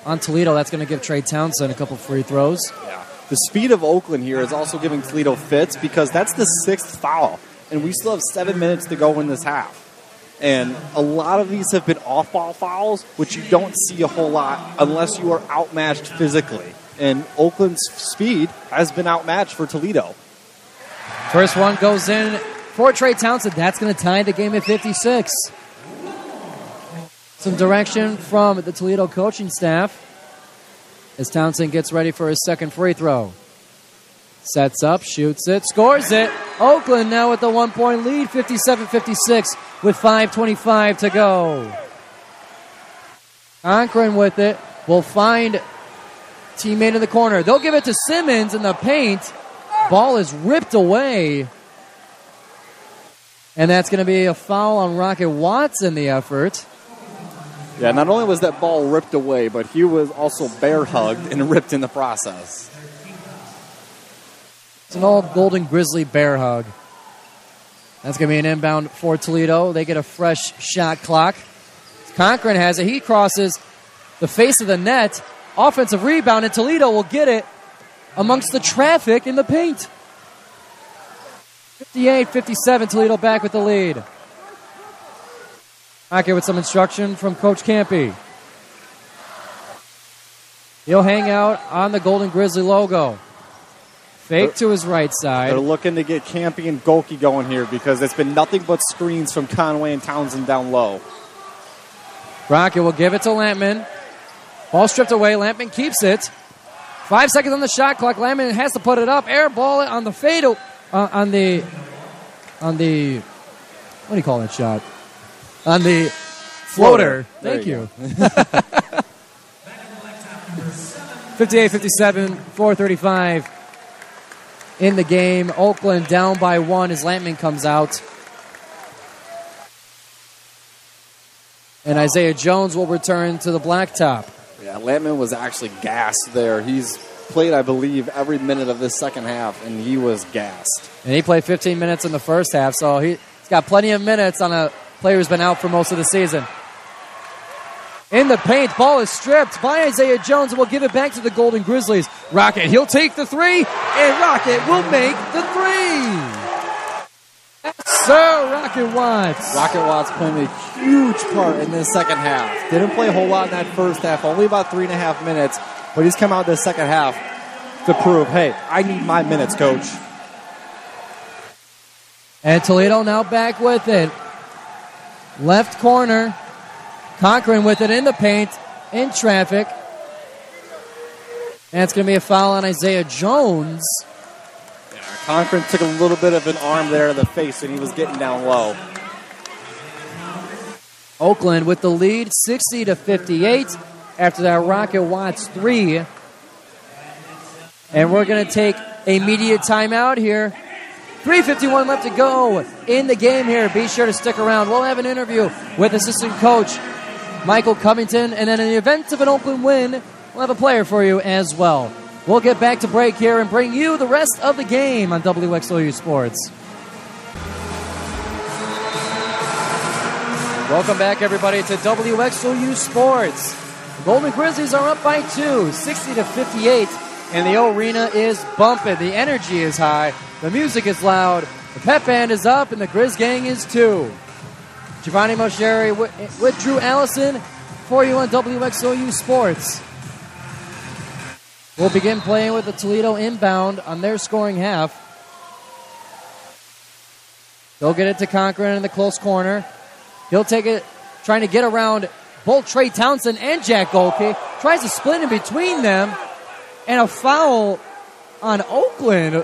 on Toledo. That's going to give Trey Townsend a couple free throws. Yeah. The speed of Oakland here is also giving Toledo fits because that's the 6th foul, and we still have 7 minutes to go in this half. And a lot of these have been off-ball fouls, which you don't see a whole lot unless you are outmatched physically. And Oakland's speed has been outmatched for Toledo. First one goes in for Trey Townsend. That's going to tie the game at 56. Some direction from the Toledo coaching staff as Townsend gets ready for his second free throw. Sets up, shoots it, scores it. Oakland now with the 1-point lead, 57-56 with 5:25 to go. Cochran with it will find teammate in the corner. They'll give it to Simmons in the paint. Ball is ripped away. And that's going to be a foul on Rocket Watts in the effort. Yeah, not only was that ball ripped away, but he was also bear hugged and ripped in the process. It's an old Golden Grizzly bear hug. That's going to be an inbound for Toledo. They get a fresh shot clock. Cochran has it. He crosses the face of the net. Offensive rebound, and Toledo will get it amongst the traffic in the paint. 58-57, Toledo back with the lead. Rocket with some instruction from Coach Campy. He'll hang out on the Golden Grizzly logo. Fake to his right side. They're looking to get Campy and Golke going here because it's been nothing but screens from Conway and Townsend down low. Rocket will give it to Lampman. Ball stripped away. Lampman keeps it. 5 seconds on the shot clock. Lampman has to put it up. Air ball it on the fade. On the what do you call that shot? On the floater. Thank you. 58-57, 4:35 in the game. Oakland down by 1 as Lampman comes out. And Isaiah Jones will return to the blacktop. Yeah, Lampman was actually gassed there. He's played, I believe, every minute of this second half, and he was gassed. And he played 15 minutes in the first half, so he's got plenty of minutes on a player who's been out for most of the season. In the paint, ball is stripped by Isaiah Jones, and will give it back to the Golden Grizzlies. Rocket, he'll take the three, and Rocket will make the three. Sir, Rocket Watts. Rocket Watts playing a huge part in this second half. Didn't play a whole lot in that first half, only about 3.5 minutes, but he's come out this second half to prove, hey, I need my minutes, coach. And Toledo now back with it. Left corner. Cochran with it in the paint, in traffic. And it's going to be a foul on Isaiah Jones. Yeah, Cochran took a little bit of an arm there to the face, and he was getting down low. Oakland with the lead, 60-58 after that Rocket Watts 3. And we're going to take a media timeout here. 3:51 left to go in the game here. Be sure to stick around. We'll have an interview with assistant coach Michael Covington, and then in the event of an Oakland win, we'll have a player for you as well. We'll get back to break here and bring you the rest of the game on WXOU Sports. Welcome back, everybody, to WXOU Sports. The Golden Grizzlies are up by 2, 60-58, and the arena is bumping. The energy is high. The music is loud. The pep band is up, and the Grizz gang is too. Giovanni Moceri with Drew Allison for you on WXOU Sports. We'll begin playing with the Toledo inbound on their scoring half. They'll get it to Cochran in the close corner. He'll take it, trying to get around both Trey Townsend and Jack Golke. Tries to split in between them. And a foul on Oakland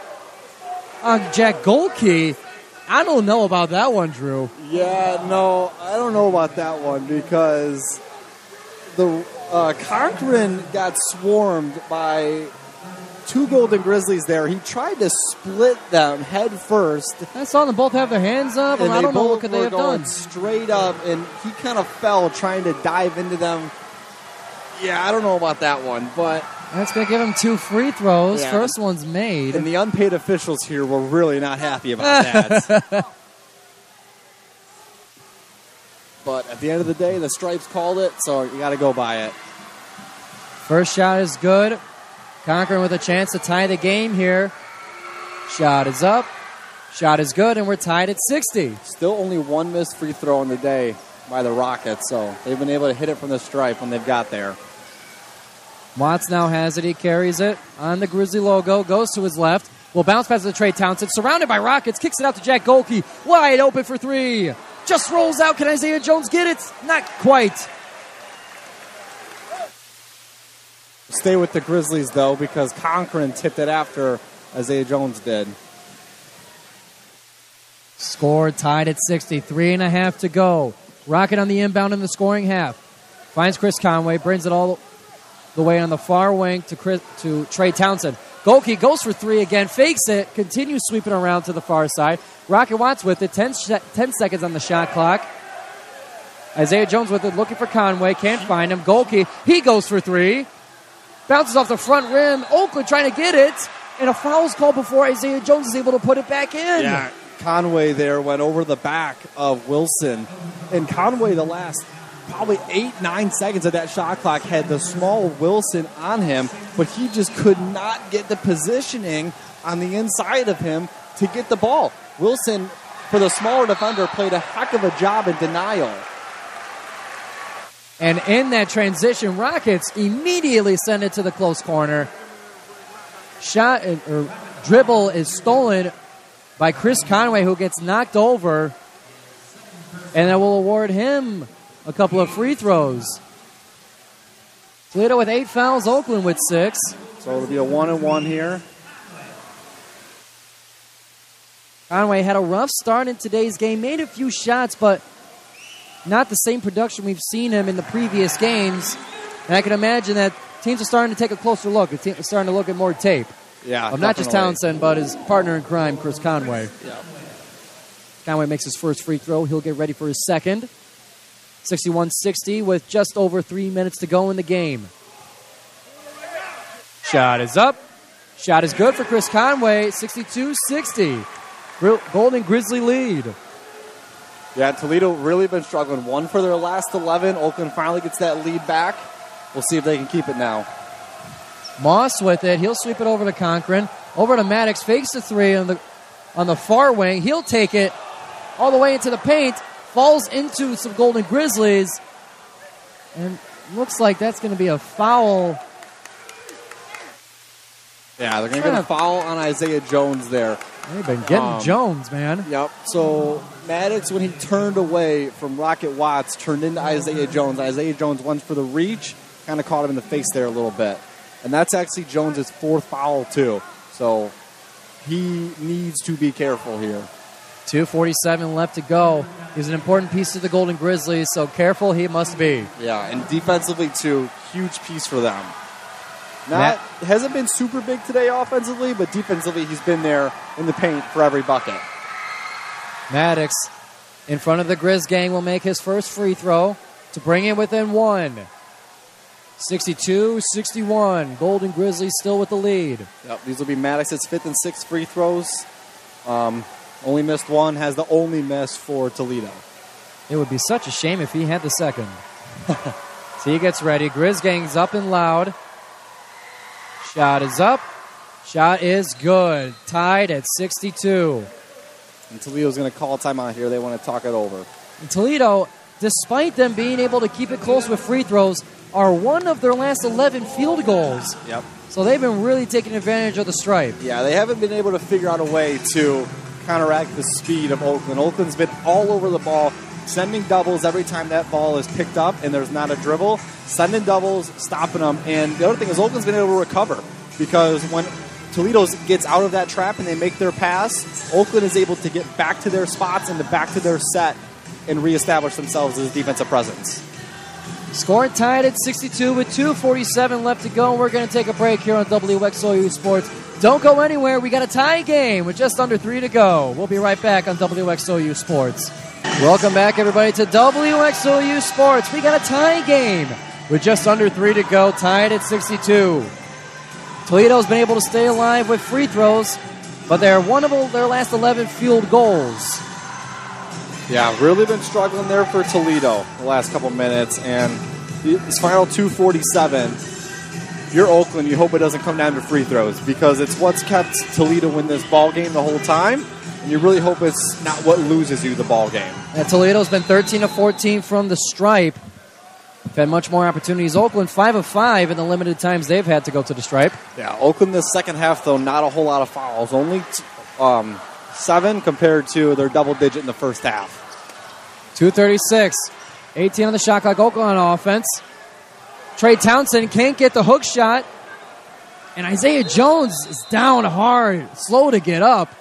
on Jack Golke. I don't know about that one, Drew. Yeah, no, I don't know about that one because the Cochran got swarmed by 2 Golden Grizzlies there. He tried to split them head first. I saw them both have their hands up, and I don't know what could they have done. Straight up, and he kind of fell trying to dive into them. Yeah, I don't know about that one, but that's going to give him 2 free throws. Yeah. First one's made. And the unpaid officials here were really not happy about that. But at the end of the day, the Stripes called it, so you got to go by it. First shot is good. Cochran with a chance to tie the game here. Shot is up. Shot is good, and we're tied at 60. Still only 1 missed free throw in the day by the Rockets, so they've been able to hit it from the stripe when they've got there. Watts now has it. He carries it on the Grizzly logo. Goes to his left. Will bounce pass to Trey Townsend. Surrounded by Rockets. Kicks it out to Jack Golke. Wide open for 3. Just rolls out. Can Isaiah Jones get it? Not quite. Stay with the Grizzlies, though, because Cochran tipped it after Isaiah Jones did. Score tied at 60. 3.5 to go. Rocket on the inbound in the scoring half. Finds Chris Conway. Brings it all the way on the far wing to Trey Townsend. Golke goes for 3 again. Fakes it. Continues sweeping around to the far side. Rocket Watts with it. 10 seconds on the shot clock. Isaiah Jones with it. Looking for Conway. Can't find him. Golke. He goes for 3. Bounces off the front rim. Oakland trying to get it. And a foul's called before Isaiah Jones is able to put it back in. Yeah, Conway there went over the back of Wilson. And Conway, the last probably 8-9 seconds of that shot clock, had the small Wilson on him, but he just could not get the positioning on the inside of him to get the ball. Wilson, for the smaller defender, played a heck of a job in denial. And in that transition, Rockets immediately send it to the close corner. Dribble is stolen by Chris Conway, who gets knocked over, and that will award him a couple of free throws. Toledo with 8 fouls, Oakland with 6. So it'll be a 1-and-1 here. Conway had a rough start in today's game, made a few shots, but not the same production we've seen him in the previous games. And I can imagine that teams are starting to take a closer look. The team is starting to look at more tape. Yeah, of not just Townsend, but his partner in crime, Chris Conway. Yeah. Conway makes his first free throw. He'll get ready for his second. 61-60 with just over 3 minutes to go in the game. Shot is up. Shot is good for Chris Conway. 62-60. Golden Grizzly lead. Yeah, Toledo really been struggling. 1 for their last 11. Oakland finally gets that lead back. We'll see if they can keep it now. Moss with it. He'll sweep it over to Conkrin. Over to Maddox. Fakes the 3 on the far wing. He'll take it all the way into the paint. Falls into some Golden Grizzlies. And looks like that's going to be a foul. Yeah, they're going to get a foul on Isaiah Jones there. They've been getting Jones, man. Yep. So Maddox, when he turned away from Rocket Watts, turned into Isaiah Jones. Isaiah Jones went for the reach, kind of caught him in the face there a little bit. And that's actually Jones' 4th foul, too. So he needs to be careful here. 2:47 left to go. He's an important piece to the Golden Grizzlies, so careful he must be. Yeah, and defensively, too, huge piece for them. Hasn't been super big today offensively, but defensively he's been there in the paint for every bucket. Maddox, in front of the Grizz gang, will make his first free throw to bring it within 1. 62-61. Golden Grizzlies still with the lead. Yep, these will be Maddox's 5th and 6th free throws. Only missed 1, has the only miss for Toledo. It would be such a shame if he had the second. So he gets ready. Grizz gang's up and loud. Shot is up. Shot is good. Tied at 62. And Toledo's going to call a timeout here. They want to talk it over. And Toledo, despite them being able to keep it close with free throws, are one of their last 11 field goals. Yep. So they've been really taking advantage of the stripe. Yeah, they haven't been able to figure out a way to counteract the speed of Oakland. Oakland's been all over the ball, sending doubles every time that ball is picked up and there's not a dribble. Sending doubles, stopping them. And the other thing is Oakland's been able to recover because when Toledo gets out of that trap and they make their pass, Oakland is able to get back to their spots and back to their set and reestablish themselves as a defensive presence. Score tied at 62 with 2:47 left to go. We're going to take a break here on WXOU Sports. Don't go anywhere. We got a tie game with just under 3 to go. We'll be right back on WXOU Sports. Welcome back, everybody, to WXOU Sports. We got a tie game with just under 3 to go, tied at 62. Toledo's been able to stay alive with free throws, but they're one of their last 11 field goals. Yeah, really been struggling there for Toledo the last couple minutes, and this final 2:47, you're Oakland, you hope it doesn't come down to free throws because it's what's kept Toledo in this ball game the whole time, and you really hope it's not what loses you the ball game. Yeah, Toledo's been 13 of 14 from the stripe. They've had much more opportunities. Oakland 5 of 5 in the limited times they've had to go to the stripe. Yeah, Oakland this second half, though, not a whole lot of fouls. Only 7 compared to their double digit in the first half. 2:36. 18 on the shot clock. Oakland on offense. Trey Townsend can't get the hook shot. And Isaiah Jones is down hard. Slow to get up.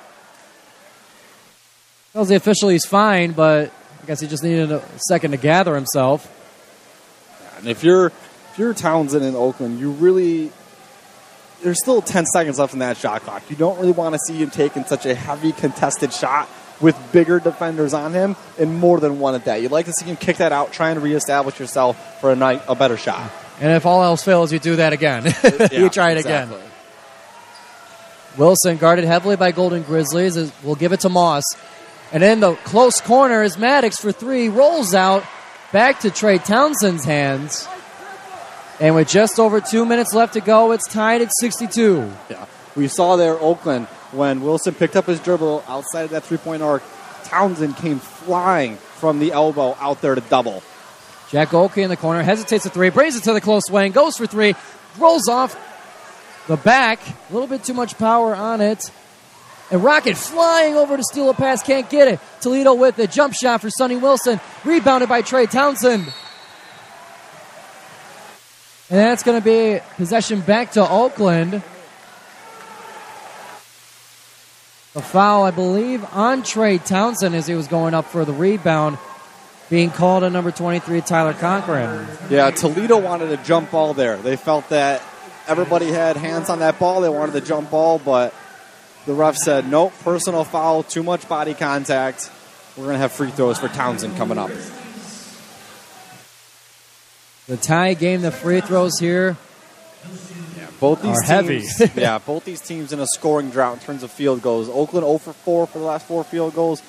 Tells the official he's fine, but I guess he just needed a second to gather himself. And if you're Townsend in Oakland, there's still 10 seconds left in that shot clock. You don't really want to see him taking such a heavy contested shot with bigger defenders on him and more than one at that. You'd like to see him kick that out, try and reestablish yourself for a better shot. And if all else fails, you do that again. You try it again. Wilson guarded heavily by Golden Grizzlies. We'll give it to Moss. And in the close corner is Maddox for three. Rolls out. Back to Trey Townsend's hands. And with just over 2 minutes left to go, it's tied at 62. Yeah, we saw there Oakland when Wilson picked up his dribble outside of that three-point arc. Townsend came flying from the elbow out there to double. Jack Oakey in the corner, hesitates a three, brings it to the close wing, goes for three, rolls off the back, a little bit too much power on it. And Rocket flying over to steal a pass, can't get it. Toledo with it, jump shot for Sonny Wilson, rebounded by Trey Townsend. And that's going to be possession back to Oakland. The foul, I believe, on Trey Townsend as he was going up for the rebound, being called on number 23, Tyler Cochran. Yeah, Toledo wanted a jump ball there. They felt that everybody had hands on that ball. They wanted the jump ball, but the ref said, nope, personal foul, too much body contact. We're going to have free throws for Townsend coming up. The tie game, the free throws here both these are heavy. Yeah, both these teams in a scoring drought in terms of field goals. Oakland 0 for 4 for the last 4 field goals.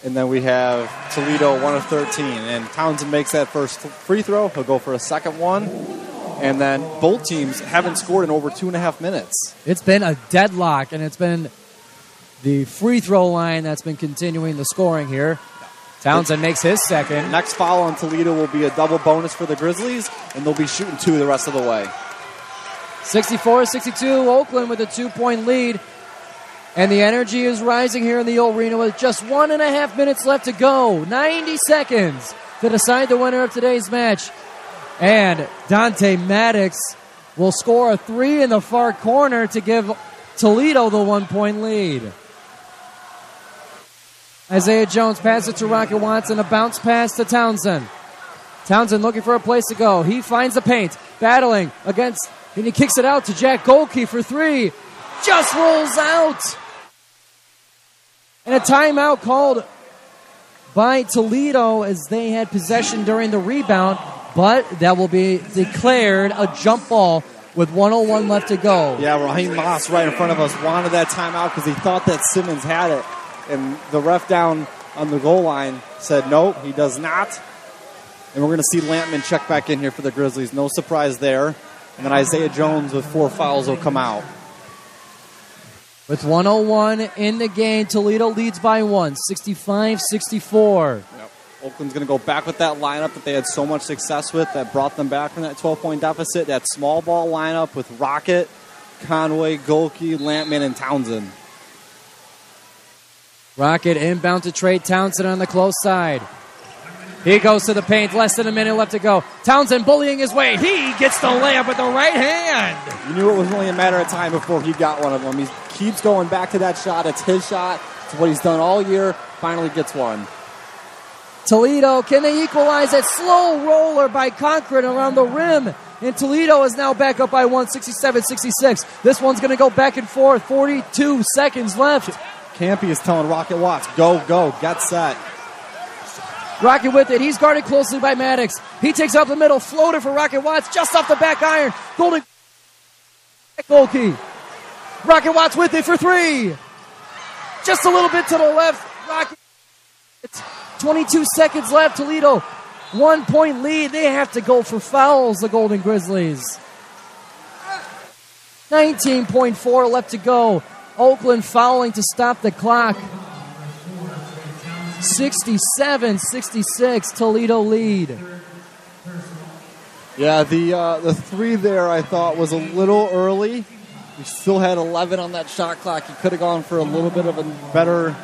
And then we have Toledo 1 of 13. And Townsend makes that first free throw. He'll go for a second one. And then both teams haven't scored in over 2.5 minutes. It's been a deadlock, and it's been the free throw line that's been continuing the scoring here. Townsend makes his second. Next foul on Toledo will be a double bonus for the Grizzlies, and they'll be shooting 2 the rest of the way. 64-62, Oakland with a 2-point lead. And the energy is rising here in the arena with just 1.5 minutes left to go. 90 seconds to decide the winner of today's match. And Dante Maddox will score a three in the far corner to give Toledo the 1-point lead. Isaiah Jones passes it to Rocket Watson, a bounce pass to Townsend. Townsend looking for a place to go. He finds the paint, battling against, and he kicks it out to Jack Golke for three. Just rolls out. And a timeout called by Toledo as they had possession during the rebound, but that will be declared a jump ball with 1:01 left to go. Yeah, Raheem Moss right in front of us wanted that timeout because he thought that Simmons had it. And the ref down on the goal line said, nope, he does not. And we're going to see Lampman check back in here for the Grizzlies. No surprise there. And then Isaiah Jones with 4 fouls will come out. With 1:01 in the game, Toledo leads by 1, 65-64. Yep. Oakland's going to go back with that lineup that they had so much success with that brought them back from that 12-point deficit. That small ball lineup with Rocket, Conway, Golke, Lampman, and Townsend. Rocket inbound to Trey Townsend on the close side. He goes to the paint, less than a minute left to go. Townsend bullying his way. He gets the layup with the right hand. You knew it was only a matter of time before he got one of them. He keeps going back to that shot. It's his shot. It's what he's done all year. Finally gets one. Toledo, can they equalize? That slow roller by Cochran around the rim. And Toledo is now back up by 1, 67-66. This one's going to go back and forth. 42 seconds left. Campy is telling Rocket Watts, go, go, get set. Rocket with it. He's guarded closely by Maddox. He takes up the middle. Floater for Rocket Watts just off the back iron. Golden Golke. Rocket Watts with it for three. Just a little bit to the left. Rocket. It's 22 seconds left. Toledo, 1-point lead. They have to go for fouls, the Golden Grizzlies. 19.4 left to go. Oakland fouling to stop the clock. 67-66, Toledo lead. Yeah, the three there I thought was a little early. We still had 11 on that shot clock. He could have gone for a little bit of a better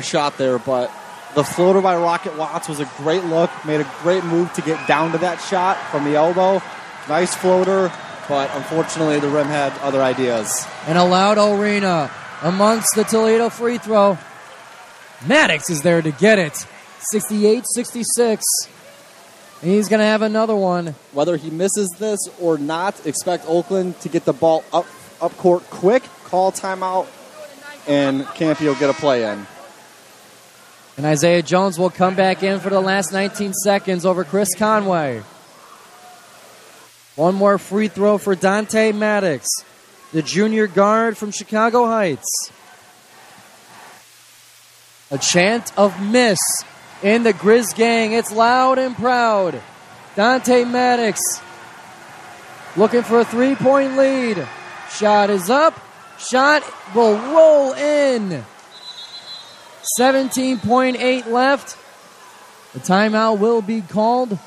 shot there, but the floater by Rocket Watts was a great look. Made a great move to get down to that shot from the elbow. Nice floater, but unfortunately the rim had other ideas. And a loud arena amongst the Toledo free throw. Maddox is there to get it. 68-66. He's going to have another one. Whether he misses this or not, expect Oakland to get the ball up court quick, call timeout, and Campy will get a play in. And Isaiah Jones will come back in for the last 19 seconds over Chris Conway. One more free throw for Dante Maddox. the junior guard from Chicago Heights. A chant of miss in the Grizz gang. It's loud and proud. Dante Maddox looking for a three-point lead. Shot is up. Shot will roll in. 17.8 left. The timeout will be called.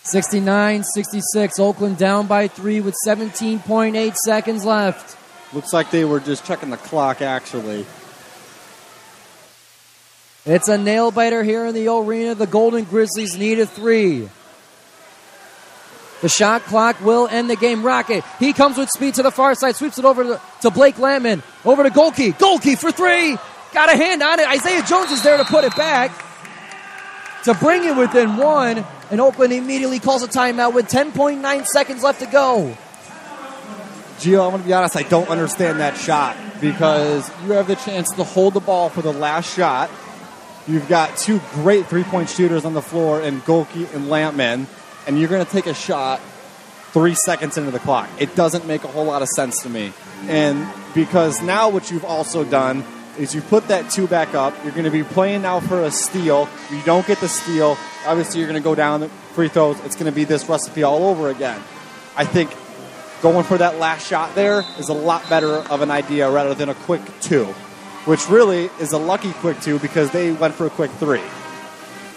69-66. Oakland down by 3 with 17.8 seconds left. Looks like they were just checking the clock, actually. It's a nail-biter here in the arena. The Golden Grizzlies need a 3. The shot clock will end the game. Rocket, he comes with speed to the far side, sweeps it over to Blake Lampman. Over to Golke. Golke for 3. Got a hand on it. Isaiah Jones is there to put it back. To bring it within 1. And Oakland immediately calls a timeout with 10.9 seconds left to go. Gio, I'm going to be honest, I don't understand that shot because you have the chance to hold the ball for the last shot. You've got 2 great three-point shooters on the floor in Golke and Lampman, and you're going to take a shot 3 seconds into the clock. It doesn't make a whole lot of sense to me. And because now what you've also done is you put that 2 back up. You're going to be playing now for a steal. If you don't get the steal, obviously you're going to go down the free throws. It's going to be this recipe all over again. I think going for that last shot there is a lot better of an idea rather than a quick 2, which really is a lucky quick 2 because they went for a quick 3.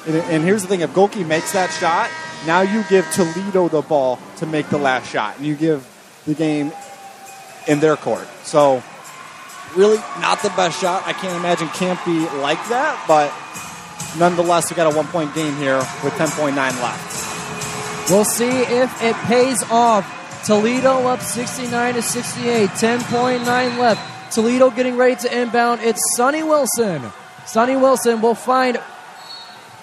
And here's the thing. If Golke makes that shot, now you give Toledo the ball to make the last shot, and you give the game in their court. So really not the best shot. I can't imagine Campy like that, but nonetheless, we got a 1-point game here with 10.9 left. We'll see if it pays off. Toledo up 69-68, 10.9 left. Toledo getting ready to inbound. It's Sonny Wilson. Sonny Wilson will find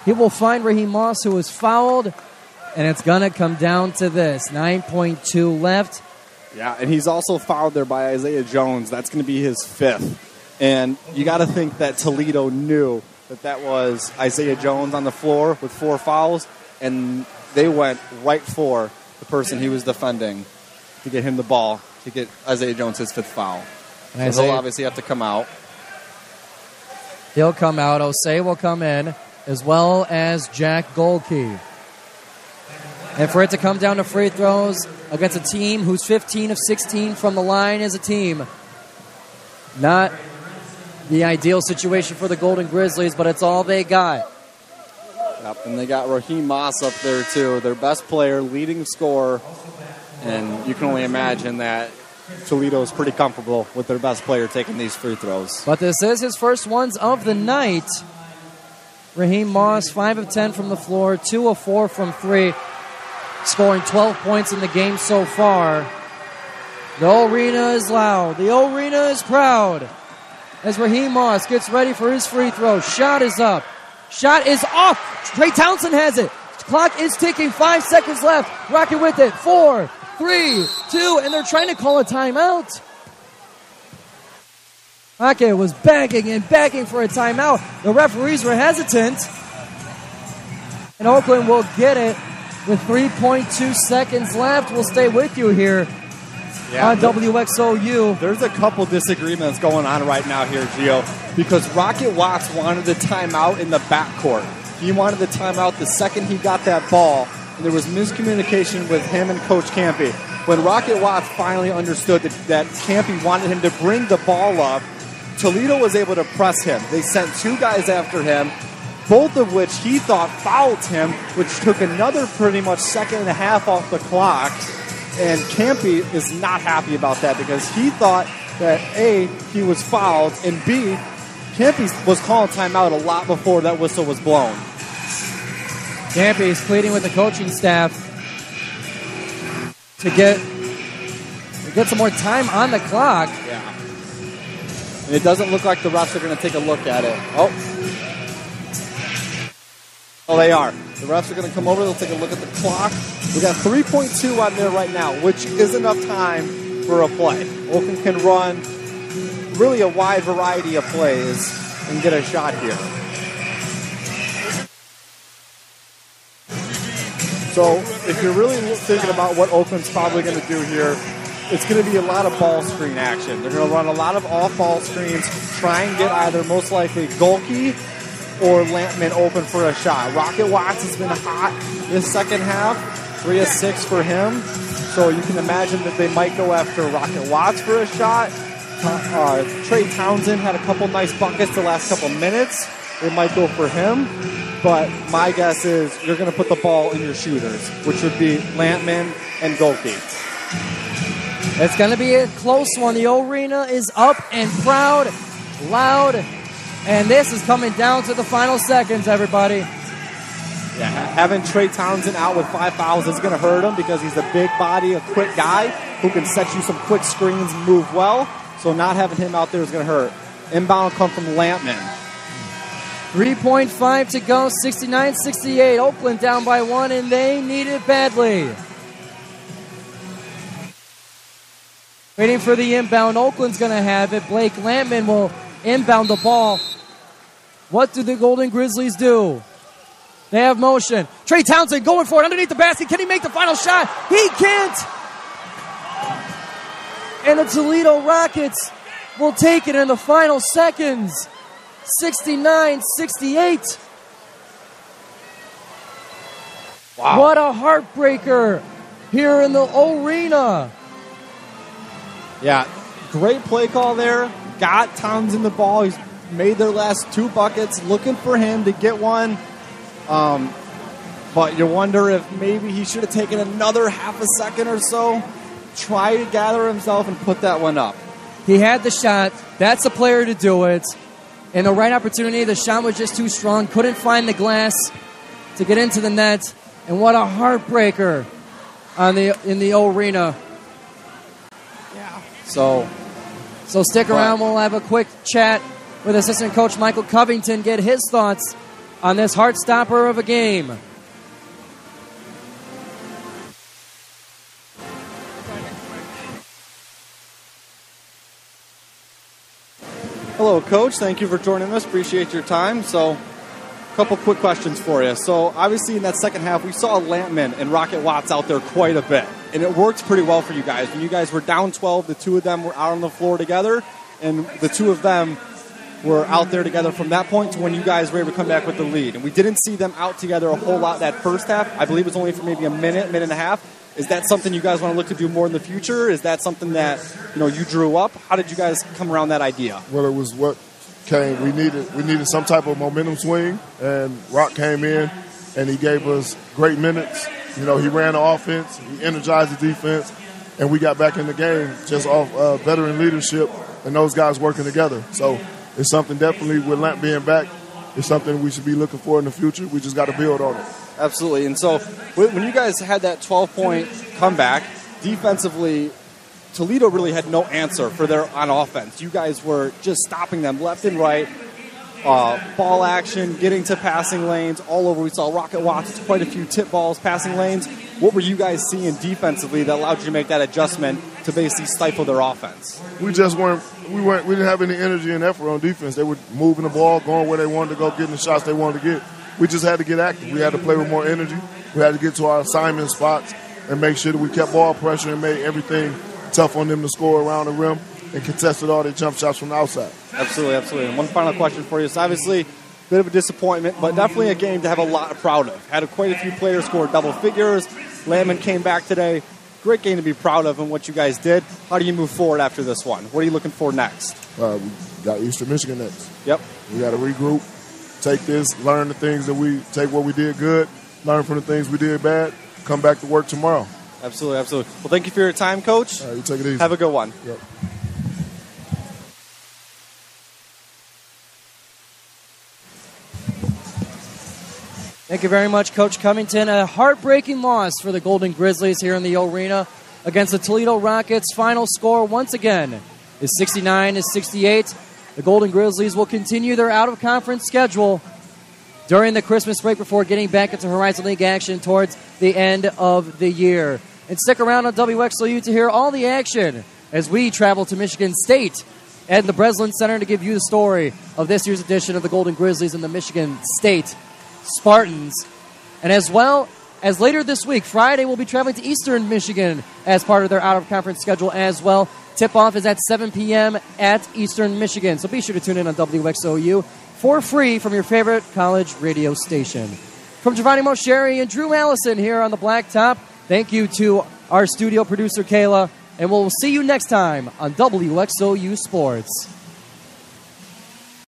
Raheem Moss, who was fouled, and it's going to come down to this. 9.2 left. Yeah, and he's also fouled there by Isaiah Jones. That's going to be his 5th. And you got to think that Toledo knew that was Isaiah Jones on the floor with 4 fouls, and they went right for the person he was defending to get him the ball, to get Isaiah Jones his 5th foul. And so he'll obviously have to come out. He'll come out. Osei will come in, as well as Jack Golke. And for it to come down to free throws against a team who's 15 of 16 from the line as a team. Not the ideal situation for the Golden Grizzlies, but it's all they got. Yep, and they got Raheem Moss up there, too. Their best player, leading scorer. And you can only imagine that Toledo is pretty comfortable with their best player taking these free throws. But this is his first ones of the night. Raheem Moss, 5 of 10 from the floor, 2 of 4 from 3, scoring 12 points in the game so far. The arena is loud. The arena is proud as Raheem Moss gets ready for his free throw. Shot is up. Shot is off. Trey Townsend has it. Clock is ticking. 5 seconds left. Rocket with it. 4, 3, 2, and they're trying to call a timeout. Rocket was begging and begging for a timeout. The referees were hesitant. And Oakland will get it with 3.2 seconds left. We'll stay with you here on WXOU. There's a couple disagreements going on right now here, Gio, because Rocket Watts wanted the timeout in the backcourt. He wanted the timeout the second he got that ball, and there was miscommunication with him and Coach Campy. When Rocket Watts finally understood that Campy wanted him to bring the ball up, Toledo was able to press him. They sent 2 guys after him, both of which he thought fouled him, which took another pretty much second and a half off the clock. And Campy is not happy about that because he thought that, A, he was fouled, and B, Campy was calling timeout a lot before that whistle was blown. Campy is pleading with the coaching staff to get some more time on the clock. Yeah. And it doesn't look like the refs are going to take a look at it. Oh, they are. The refs are going to come over. They'll take a look at the clock. We got 3.2 on there right now, which is enough time for a play. Oakland can run really a wide variety of plays and get a shot here. So if you're really thinking about what Oakland's probably going to do here, it's going to be a lot of ball screen action. They're going to run a lot of off-ball screens, try and get either most likely Golke or Lampman open for a shot. Rocket Watts has been hot this second half, 3 of 6 for him. So you can imagine that they might go after Rocket Watts for a shot. Trey Townsend had a couple nice buckets the last couple minutes. They might go for him. But my guess is you're going to put the ball in your shooters, which would be Lampman and Golke. It's going to be a close one. The arena is up and proud, loud, and this is coming down to the final seconds, everybody. Yeah, having Trey Townsend out with 5 fouls is going to hurt him because he's a big body, a quick guy who can set you some quick screens and move well. So not having him out there is going to hurt. Inbound will come from Lampman. 3.5 to go, 69-68. Oakland down by 1, and they need it badly. Waiting for the inbound. Oakland's going to have it. Blake Lampman will inbound the ball. What do the Golden Grizzlies do? They have motion. Trey Townsend going for it underneath the basket. Can he make the final shot? He can't. And the Toledo Rockets will take it in the final seconds. 69-68. Wow. What a heartbreaker here in the arena. Yeah, great play call there. Got Townsend the ball. He's made their last 2 buckets. Looking for him to get one. But you wonder if maybe he should have taken another half a second or so. Try to gather himself and put that one up. He had the shot. That's the player to do it. And the right opportunity, the shot was just too strong. Couldn't find the glass to get into the net. And what a heartbreaker in the arena. Yeah. So stick around. We'll have a quick chat with assistant coach Michael Covington, get his thoughts on this heart stopper of a game. Hello, Coach. Thank you for joining us. Appreciate your time. So, a couple quick questions for you. So, obviously, in that second half, we saw Lampman and Rocket Watts out there quite a bit. And it worked pretty well for you guys. When you guys were down 12, the 2 of them were out on the floor together. And the 2 of them were out there together from that point to when you guys were able to come back with the lead. And we didn't see them out together a whole lot that first half. I believe it was only for maybe a minute and a half. Is that something you guys want to look to do more in the future? Is that something that you drew up? How did you guys come around that idea? Well, it was what came. We needed some type of momentum swing, and Rock came in, and he gave us great minutes. He ran the offense, he energized the defense, and we got back in the game just off veteran leadership and those guys working together. So it's something definitely with Lamp being back, it's something we should be looking for in the future. We just got to build on it. Absolutely. And so when you guys had that 12-point comeback, defensively, Toledo really had no answer for their on offense. You guys were just stopping them left and right, ball action, getting to passing lanes all over. We saw Rocket Watts, quite a few tip balls, passing lanes. What were you guys seeing defensively that allowed you to make that adjustment to basically stifle their offense? We just weren't. We didn't have any energy and effort on defense. They were moving the ball, going where they wanted to go, getting the shots they wanted to get. We just had to get active. We had to play with more energy. We had to get to our assignment spots and make sure that we kept ball pressure and made everything tough on them to score around the rim and contested all their jump shots from the outside. Absolutely, absolutely. And one final question for you. It's obviously a bit of a disappointment, but definitely a game to have a lot of proud of. Had quite a few players score double figures. Lampman came back today. Great game to be proud of and what you guys did. How do you move forward after this one? What are you looking for next? We got Eastern Michigan next. Yep. We got to regroup, take this, learn the things that take what we did good, learn from the things we did bad, come back to work tomorrow. Absolutely, absolutely. Well, thank you for your time, Coach. You take it easy. Have a good one. Yep. Thank you very much, Coach Covington. A heartbreaking loss for the Golden Grizzlies here in the arena against the Toledo Rockets. Final score, once again, is 69-68. The Golden Grizzlies will continue their out-of-conference schedule during the Christmas break before getting back into Horizon League action towards the end of the year. And stick around on WXOU to hear all the action as we travel to Michigan State and the Breslin Center to give you the story of this year's edition of the Golden Grizzlies and the Michigan State Spartans. And as well as later this week, Friday, we'll be traveling to Eastern Michigan as part of their out-of-conference schedule as well. Tip-off is at 7 p.m. at Eastern Michigan. So be sure to tune in on WXOU for free from your favorite college radio station. From Giovanni Moceri and Drew Allison here on the Blacktop, thank you to our studio producer, Kaylah, and we'll see you next time on WXOU Sports.